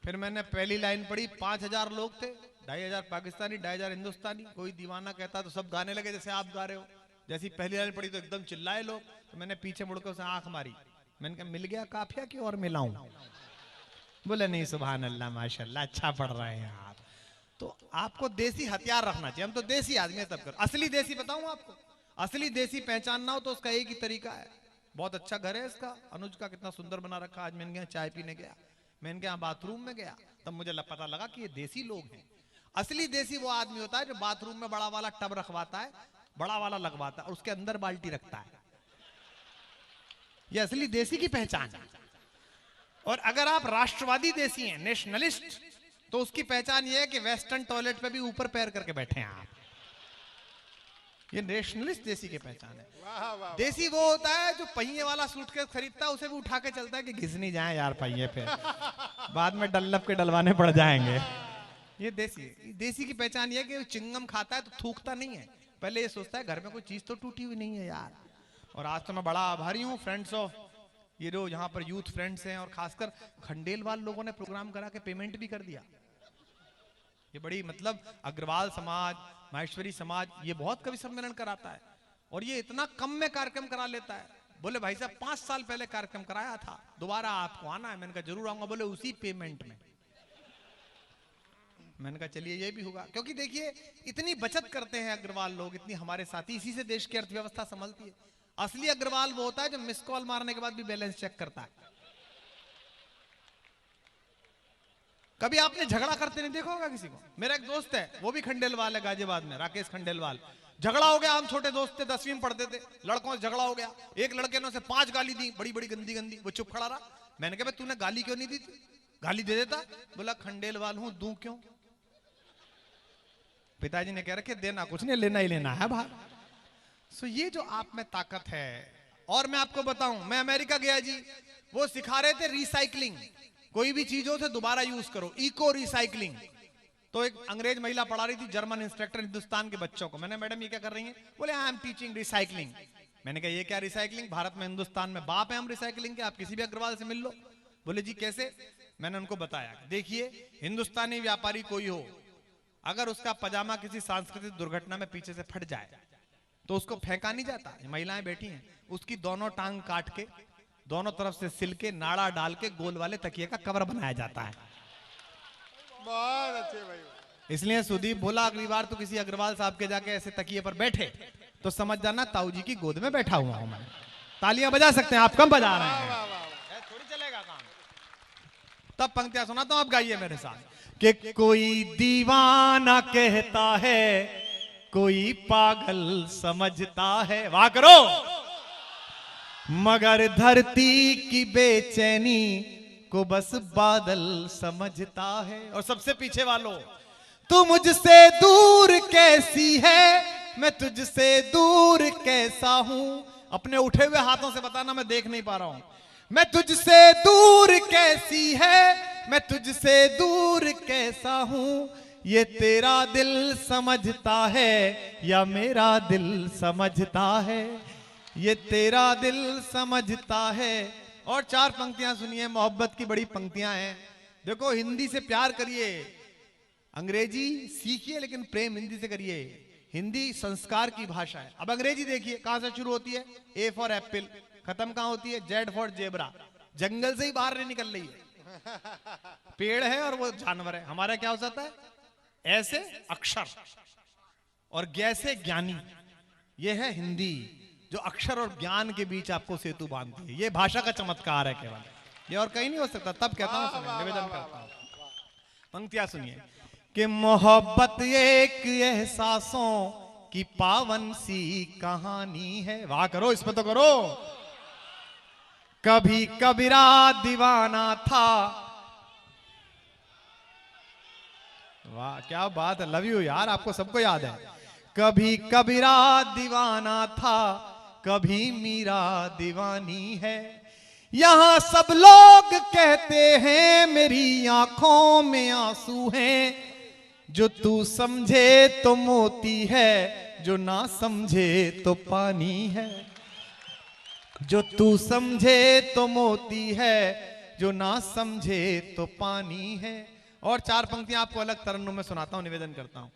S1: फिर मैंने पहली लाइन पढ़ी, 5000 लोग थे, 2500 पाकिस्तानी, 2500 हिंदुस्तानी। कोई दीवाना कहता तो सब गाने लगे जैसे आप गा रहे हो। जैसी पहली लाइन पढ़ी तो एकदम चिल्लाए लोग। तो मैंने पीछे मुड़कर उसे आंख मारी, मैंने कहा मिल गया काफिया कि और मिलाऊं? बोले नहीं, सुभान अल्लाह, माशाल्लाह, अच्छा पढ़ रहे हैं आप। तो आपको देसी हथियार रखना चाहिए, हम तो देसी आदमी है तब कर। असली देसी बताऊं आपको, असली देसी पहचानना हो तो उसका एक ही तरीका है। बहुत अच्छा घर है इसका, अनुज का कितना सुंदर बना रखा। आज मैंने यहाँ चाय पीने गया, मैंने यहाँ बाथरूम में गया, तब मुझे पता लगा कि ये देसी लोग हैं। असली देसी वो आदमी होता है जो बाथरूम में बड़ा वाला टब रखवाता है, बड़ा वाला लगवाता है और उसके अंदर बाल्टी रखता है। ये असली देसी की पहचान है। और अगर आप राष्ट्रवादी देसी हैं, नेशनलिस्ट, तो उसकी पहचान ये है कि वेस्टर्न टॉयलेट पे भी ऊपर पैर करके बैठे हैं आप। ये नेशनलिस्ट देसी की पहचान है। देसी वो होता है जो पहिए वाला सूटकेस खरीदता है, उसे भी उठा के चलता है कि घिस नहीं जाए यार पहिए पे, बाद में डल्लप के डलवाने पड़ जाएंगे। ये देसी की पहचान ये है कि चिंगम खाता है तो थूकता नहीं है, पहले ये सोचता है घर में कोई चीज तो टूटी हुई नहीं है यार। और आज तो मैं बड़ा आभारी हूँ फ्रेंड्स ऑफ, ये जो यहाँ पर यूथ फ्रेंड्स हैं, और खासकर खंडेलवाल लोगों ने प्रोग्राम करा के पेमेंट भी कर दिया। ये बड़ी मतलब अग्रवाल समाज, माहेश्वरी समाज, ये बहुत कवि सम्मेलन कराता है और ये इतना कम में कार्यक्रम करा लेता है। बोले भाई साहब 5 साल पहले कार्यक्रम कराया था, दोबारा आपको आना है। मैंने कहा जरूर आऊंगा। बोले उसी पेमेंट में। मैंने कहा चलिए ये भी होगा, क्योंकि देखिए इतनी बचत करते हैं अग्रवाल लोग, इतनी हमारे साथी, इसी से देश की अर्थव्यवस्था संभलती है। असली अग्रवाल वो होता है जो मिस कॉल मारने के बाद भी बैलेंस चेक करता है। कभी आपने झगड़ा करते नहीं देखा होगा किसी को। मेरा एक दोस्त है, वो भी खंडेलवाल है, गाजियाबाद में, राकेश खंडेलवाल। झगड़ा हो गया, हम छोटे दोस्त थे, 10वीं में पढ़ते थे, लड़कों से झगड़ा हो गया। एक लड़के ने उसे 5 गाली दी, बड़ी बड़ी गंदी गंदी। वो चुप खड़ा रहा। मैंने कहा तूने गाली क्यों नहीं दी थी? गाली दे देता। बोला खंडेलवाल हूं, दूं क्यों? पिताजी ने कह रखे देना कुछ नहीं, लेना ही लेना है बाहर। सो ये जो आप में ताकत है। और मैं आपको बताऊं, मैं अमेरिका गया जी, वो सिखा रहे थे रिसाइकलिंग, कोई भी चीजों से दोबारा यूज करो, इको रिसाइकलिंग। तो एक अंग्रेज महिला पढ़ा रही थी, जर्मन इंस्ट्रक्टर, हिंदुस्तान के बच्चों को। मैंने मैडम ये क्या कर रही हैं? बोले आई एम टीचिंग रिसाइकलिंग। मैंने कहा ये क्या रिसाइकलिंग? भारत में, हिंदुस्तान में बाप है हम रिसाइकलिंग के, आप किसी भी अग्रवाल से मिल लो। बोले जी कैसे? मैंने उनको बताया, देखिए हिंदुस्तानी व्यापारी कोई हो, अगर उसका पजामा किसी सांस्कृतिक दुर्घटना में पीछे से फट जाए तो उसको फेंका नहीं जाता। महिलाएं बैठी हैं, उसकी दोनों टांग काट के, दोनों तरफ से सिल के, नाड़ा डाल के गोल वाले तकिए का कवर बनाया जाता है।
S3: बहुत अच्छे भाई।
S1: इसलिए सुदीप बोला अगली बार तो किसी अग्रवाल साहब के जाके ऐसे तकिए पर बैठे तो समझ जाना ताऊ जी की गोद में बैठा हुआ हूं मैं।
S4: तालियां बजा सकते हैं, आप कम बजा रहे हैं, थोड़ी चलेगा काम। तब पंक्तियां सुनाता हूं, आप गाइए मेरे साथ कि कोई दीवाना कहता है, कोई पागल समझता है, वाह करो, मगर धरती की बेचैनी को बस बादल समझता है। और सबसे पीछे वालों, तू मुझसे दूर कैसी है, मैं तुझसे दूर कैसा हूं। अपने उठे हुए हाथों से बताना, मैं देख नहीं पा रहा हूं। मैं तुझसे दूर कैसी है, मैं तुझसे दूर कैसा हूं, ये तेरा दिल समझता है या मेरा दिल समझता है, ये तेरा दिल समझता है। और 4 पंक्तियां सुनिए, मोहब्बत की बड़ी पंक्तियां हैं। देखो, हिंदी से प्यार करिए, अंग्रेजी सीखिए, लेकिन प्रेम हिंदी से करिए। हिंदी संस्कार की भाषा है। अब अंग्रेजी देखिए, कहां से शुरू होती है? ए फॉर एप्पल, खत्म कहां होती है? Z for zebra. जंगल से ही बाहर नहीं निकल रही है, पेड़ है और वो जानवर है। हमारा क्या हो जाता है? ऐसे अक्षर और जैसे ज्ञानी। ये है हिंदी, जो अक्षर और ज्ञान के बीच आपको सेतु बांधती है। ये भाषा का चमत्कार है केवल, ये और कहीं नहीं हो सकता। तब कहता हूं, निवेदन करता हूं, पंक्तियां सुनिए कि मोहब्बत एक एहसासों की पावन सी कहानी है। वाह करो, इस पे तो करो। कभी कबीरा दीवाना था, वाह क्या बात है, लव यू यार, आपको सबको याद है। कभी कबीरा दीवाना था, कभी मीरा दीवानी है, यहां सब लोग कहते हैं मेरी आंखों में आंसू हैं, जो तू समझे तो मोती है, जो ना समझे तो पानी है, जो तू समझे तो मोती है, जो ना समझे तो पानी है। और 4 पंक्तियां आपको अलग तरन्नुम में सुनाता हूं, निवेदन करता हूं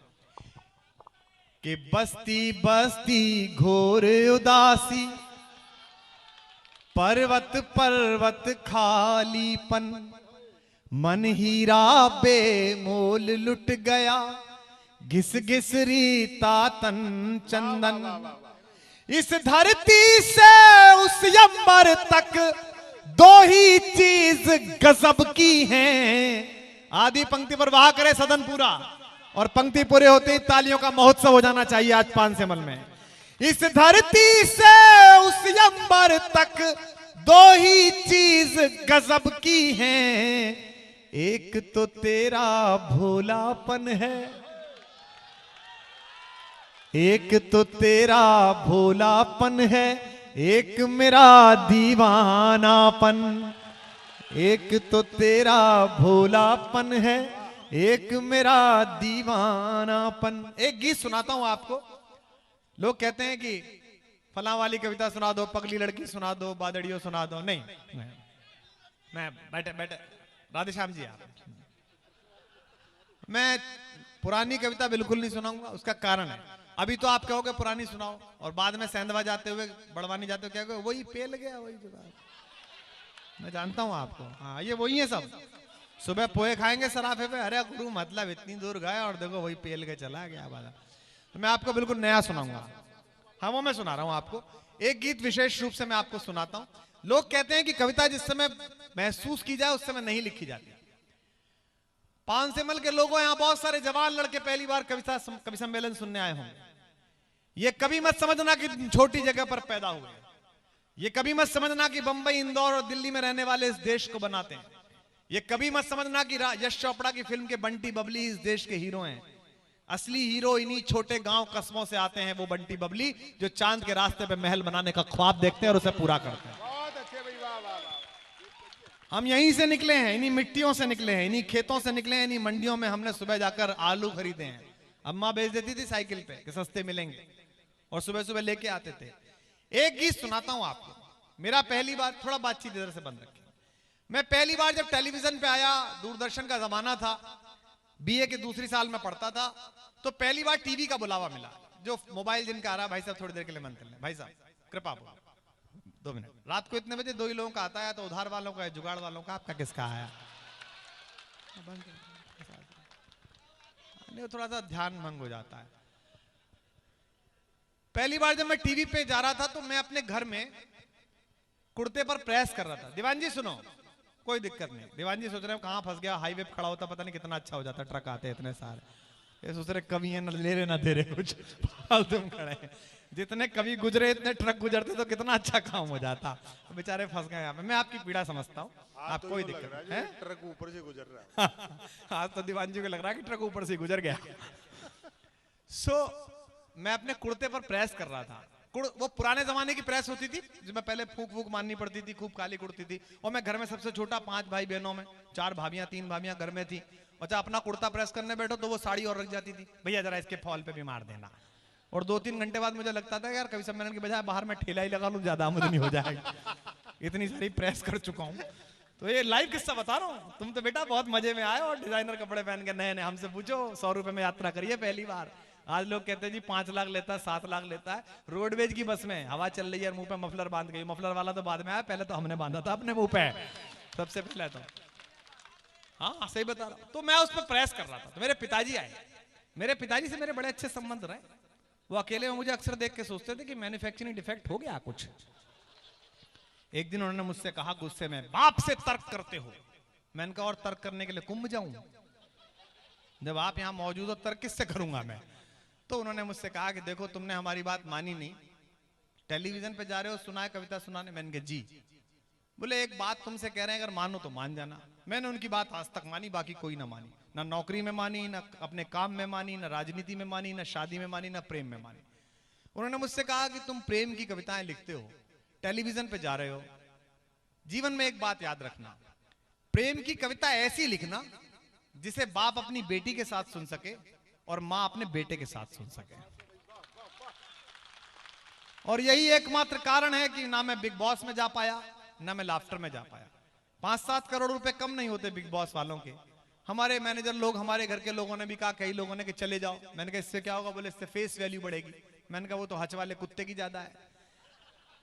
S4: कि बस्ती बस्ती घोर उदासी, पर्वत पर्वत खालीपन, मन हीरा बेमोल लुट गया, घिस घिस रीता तन चंदन, इस धरती से उस अंबर तक दो ही चीज गजब की हैं। आधी पंक्ति पर वाह करे सदन पूरा, और पंक्ति पूरे होते ही तालियों का महोत्सव हो जाना चाहिए आज पानसेमल में। इस धरती से उस अंबर तक दो ही चीज गजब की हैं, एक तो तेरा भोलापन है, एक तो तेरा भोलापन है, एक मेरा दीवानापन, एक तो तेरा भोलापन है, एक मेरा दीवानापन। एक गीत सुनाता हूं आपको। लोग कहते हैं कि फला वाली कविता सुना दो, पगली लड़की सुना दो, बादड़ियों सुना दो। नहीं, मैं बैठे बैठे राधे श्याम जी, आप, मैं पुरानी कविता बिल्कुल नहीं सुनाऊंगा। उसका कारण है, अभी तो आप कहोगे पुरानी सुनाओ, और बाद में सेंधवा जाते हुए बड़वानी जाते हुए क्या कहोगे, वही पेल गया वही जुगाड़। मैं जानता हूं आपको, हाँ ये वही है सब। सुबह पोहे खाएंगे सराफे पे, अरे गुरु मतलब इतनी दूर गए और देखो वही पेल के चला गया वाला। तो मैं आपको बिल्कुल नया सुनाऊंगा। हाँ वो मैं सुना रहा हूं आपको। एक गीत विशेष रूप से मैं आपको सुनाता हूं। लोग कहते हैं कि कविता जिस समय महसूस की जाए उस समय नहीं लिखी जाती। पानसेमल के लोगों, यहाँ बहुत सारे जवान लड़के पहली बार कवि सम्मेलन सुनने आए होंगे। ये कभी मत समझना कि छोटी जगह पर पैदा हुए, ये कभी मत समझना कि बंबई, इंदौर और दिल्ली में रहने वाले इस देश को बनाते हैं। ये कभी मत समझना कि यश चोपड़ा की फिल्म के बंटी बबली इस देश के हीरो हैं। असली हीरो इन्हीं छोटे गांव कस्बों से आते हैं, वो बंटी बबली जो चांद के रास्ते पे महल बनाने का ख्वाब देखते हैं और उसे पूरा करते हैं। हम यहीं से निकले हैं, इन्हीं मिट्टियों से निकले हैं, इन्हीं खेतों से निकले हैं, इन्हीं मंडियों में हमने सुबह जाकर आलू खरीदे हैं। अम्मा बेच देती थी साइकिल पे कि सस्ते मिलेंगे, और सुबह सुबह लेके आते थे। एक गीत सुनाता हूं आपको। मेरा पहली बार, थोड़ा बातचीत इधर से बंद रखिए। मैं पहली बार जब टेलीविजन पे आया, दूरदर्शन का जमाना था, बीए के दूसरी साल में पढ़ता था, तो पहली बार टीवी का बुलावा मिला। जो मोबाइल जिनका आ रहा, भाई साहब थोड़ी देर के लिए मंत्र लें, भाई साहब कृपा 2 मिनट। रात को इतने बजे 2 ही लोगों का आता है, तो उधार वालों का है, जुगाड़ वालों का, आपका किसका आया? नहीं, थोड़ा सा ध्यान भंग हो जाता है। पहली बार जब मैं टीवी पे जा रहा था, तो मैं अपने घर में कुर्ते पर प्रेस कर रहा था। दीवान जी सुनो, कोई दिक्कत नहीं। दीवान जी सोच रहे हो कहाँ फंस गया, हाईवे पे खड़ा होता पता नहीं कितना अच्छा हो जाता, ट्रक आते हैं इतने सारे। ये सोच रहे कवि है, न ले रहे ना दे रहे कुछ, फालतू में खड़े हैं। जितने कवि गुजरे इतने ट्रक गुजरते तो कितना अच्छा काम हो जाता, बेचारे फंस गए यहाँ पे। मैं आपकी पीड़ा समझता हूँ, आप कोई दिक्कत नहीं है।
S3: ट्रक ऊपर से गुजर रहा है।
S4: आज तो दीवान जी को लग रहा है कि ट्रक ऊपर से गुजर गया। मैं अपने कुर्ते पर प्रेस कर रहा था। वो पुराने जमाने की प्रेस होती थी जिसमें पहले फूक फूक मारनी पड़ती थी, खूब काली कुर्ती थी। और मैं घर में सबसे छोटा, 5 भाई बहनों में 4 भाभियां 3 भाभियां घर में थी। अच्छा अपना कुर्ता प्रेस करने बैठो तो वो साड़ी और रख जाती थी, भैया जरा इसके फॉल पे भी मार देना। और 2-3 घंटे बाद मुझे लगता था यार कवि सम्मेलन की बजाय बाहर में ठेला ही लगा लूं, ज्यादा आमदनी हो जाएगी, इतनी सारी प्रेस कर चुका हूं। तो ये लाइव किस्सा बता रहा हूँ। तुम तो बेटा बहुत मजे में आए और डिजाइनर कपड़े पहन के नए नए, हमसे पूछो 100 रुपए में यात्रा करिए पहली बार। आज लोग कहते हैं जी 5 लाख लेता है, 7 लाख लेता है। रोडवेज की बस में हवा चल रही है, मुंह पे मफलर बांध गई। मफलर वाला तो बाद में आया, पहले तो हमने बांधा था अपने मुंह पे सबसे पहले तो। हाँ सही बता रहा हूँ। तो मैं उस पर प्रेस कर रहा था तो मेरे पिताजी आए। मेरे पिताजी से मेरे बड़े अच्छे संबंध रहे। वो अकेले में मुझे अक्सर देख के सोचते थे कि मैन्युफैक्चरिंग डिफेक्ट हो गया कुछ। एक दिन उन्होंने मुझसे कहा गुस्से में, बाप से तर्क करते हो। मैंने कहा और तर्क करने के लिए कुंभ जाऊं? जब आप यहां मौजूद हो तर्क किससे करूंगा मैं? तो उन्होंने मुझसे कहा कि देखो तुमने हमारी बात मानी नहीं, टेलीविजन पे जा रहे हो, सुना है कविता सुनाने? मैंने कहा जी। बोले एक बात तुमसे कह रहे हैं, अगर मानो तो मान जाना। मैंने उनकी बात आज तक मानी, बाकी कोई ना मानी। ना नौकरी में मानी, ना अपने काम में मानी, ना राजनीति में मानी, ना शादी में मानी, ना प्रेम में मानी। उन्होंने मुझसे कहा कि तुम प्रेम की कविताएं लिखते हो, टेलीविजन पे जा रहे हो, जीवन में एक बात याद रखना, प्रेम की कविता ऐसी लिखना जिसे बाप अपनी बेटी के साथ सुन सके और मां अपने बेटे के साथ सुन सके। और यही एकमात्र कारण है कि ना मैं बिग बॉस में जा पाया, ना मैं लाफ्टर में जा पाया। 5-7 करोड़ रुपए कम नहीं होते बिग बॉस वालों के। हमारे मैनेजर लोग, हमारे घर के लोगों ने भी कहा, कई लोगों ने कि चले जाओ। मैंने कहा इससे क्या होगा? बोले इससे फेस वैल्यू बढ़ेगी। मैंने कहा वो तो हच वाले कुत्ते की ज्यादा है।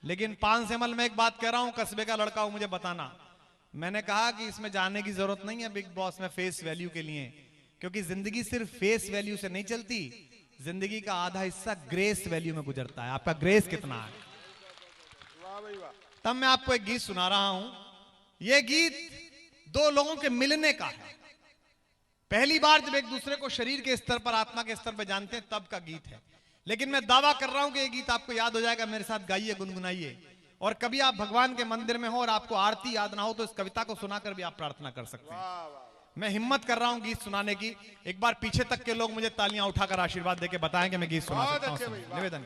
S4: लेकिन 5 सेमल में एक बात कह रहा हूं, कस्बे का लड़का हूं, मुझे बताना। मैंने कहा कि इसमें जाने की जरूरत नहीं है बिग बॉस में फेस वैल्यू के लिए, क्योंकि जिंदगी सिर्फ फेस वैल्यू से नहीं चलती। जिंदगी का आधा हिस्सा ग्रेस वैल्यू में गुजरता है। आपका ग्रेस कितना है? तब मैं आपको एक गीत सुना रहा हूं। यह गीत 2 लोगों के मिलने का है। पहली बार जब एक दूसरे को शरीर के स्तर पर, आत्मा के स्तर पर जानते हैं, तब का गीत है। लेकिन मैं दावा कर रहा हूं कि यह गीत आपको याद हो जाएगा। मेरे साथ गाइए, गुनगुनाइए। और कभी आप भगवान के मंदिर में हो और आपको आरती याद ना हो तो इस कविता को सुनाकर भी आप प्रार्थना कर सकते हैं। मैं हिम्मत कर रहा हूं गीत सुनाने की। एक बार पीछे तक के लोग मुझे तालियां उठाकर आशीर्वाद देके बताएं कि मैं गीत सुना सकता हूं। निवेदन।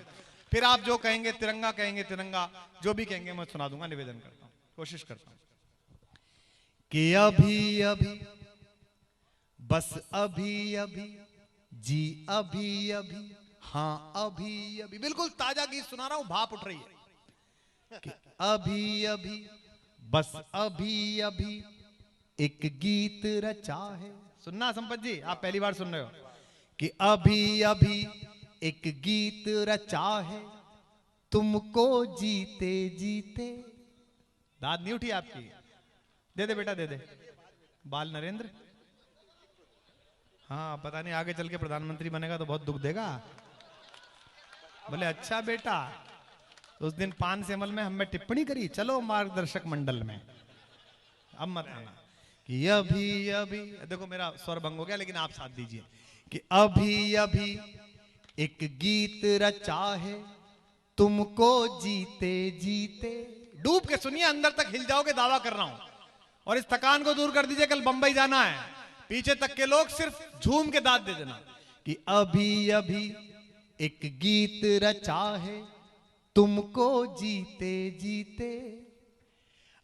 S4: फिर आप जो कहेंगे तिरंगा कहेंगे, तिरंगा जो भी कहेंगे मैं सुना दूंगा। निवेदन करता हूं, कोशिश करता हूं कि अभी अभी, बस अभी अभी, जी अभी अभी, हाँ अभी अभी। बिल्कुल ताजा गीत सुना रहा हूं, भाप उठ रही है कि अभी अभी, बस अभी अभी एक गीत रचा है। सुनना संपत जी, आप पहली बार सुन रहे हो कि अभी अभी एक गीत रचा है, तुमको जीते जीते। दाद नहीं उठी आपकी? दे दे बेटा, दे दे। बाल नरेंद्र, हाँ पता नहीं आगे चल के प्रधानमंत्री बनेगा तो बहुत दुख देगा। बोले अच्छा बेटा, उस दिन 5 सेमल में हमें टिप्पणी करी, चलो मार्गदर्शक मंडल में। अब मत आना कि अभी अभी, देखो मेरा स्वर भंग हो गया लेकिन आप साथ दीजिए कि अभी अभी एक गीत रचा है, तुमको जीते जीते। डूब के सुनिए, अंदर तक हिल जाओगे, दावा कर रहा हूं। और इस थकान को दूर कर दीजिए, कल बंबई जाना है। पीछे तक के लोग सिर्फ झूम के दाद दे देना कि अभी अभी एक गीत रचा है, तुमको जीते जीते।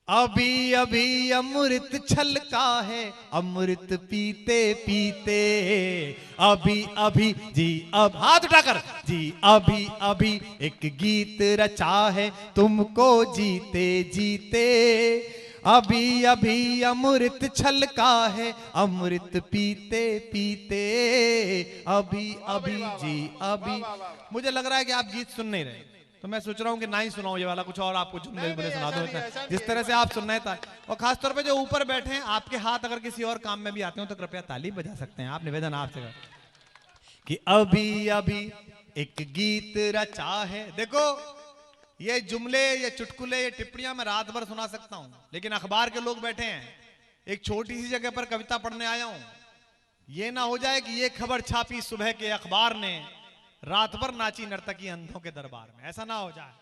S4: अभी अभी अमृत छलका है, अमृत पीते पीते। अभी अभी जी, अब हाथ उठाकर जी, अभी अभी एक गीत रचा है, तुमको जीते जीते। अभी अभी अमृत छलका है, अमृत पीते पीते। अभी अभी जी अभी। मुझे लग रहा है कि आप गीत सुन नहीं रहे, तो मैं सोच रहा हूँ कि ना ही सुनाऊं ये वाला, कुछ और आपको जुमले बुले सुना दो जिस तरह से आप सुन रहे थे। और खासतौर पे जो ऊपर बैठे हैं, आपके हाथ अगर किसी और काम में भी आते हो तो कृपया ताली बजा सकते हैं आप। निवेदन आपसे कि अभी अभी एक गीत रचा है। देखो ये जुमले, ये चुटकुले, ये टिप्पणियां मैं रात भर सुना सकता हूं, लेकिन अखबार के लोग बैठे हैं, एक छोटी सी जगह पर कविता पढ़ने आया हूं। ये ना हो जाए कि ये खबर छापी सुबह के अखबार ने, रात भर नाची नर्तकी अंधों के दरबार में, ऐसा ना हो जाए।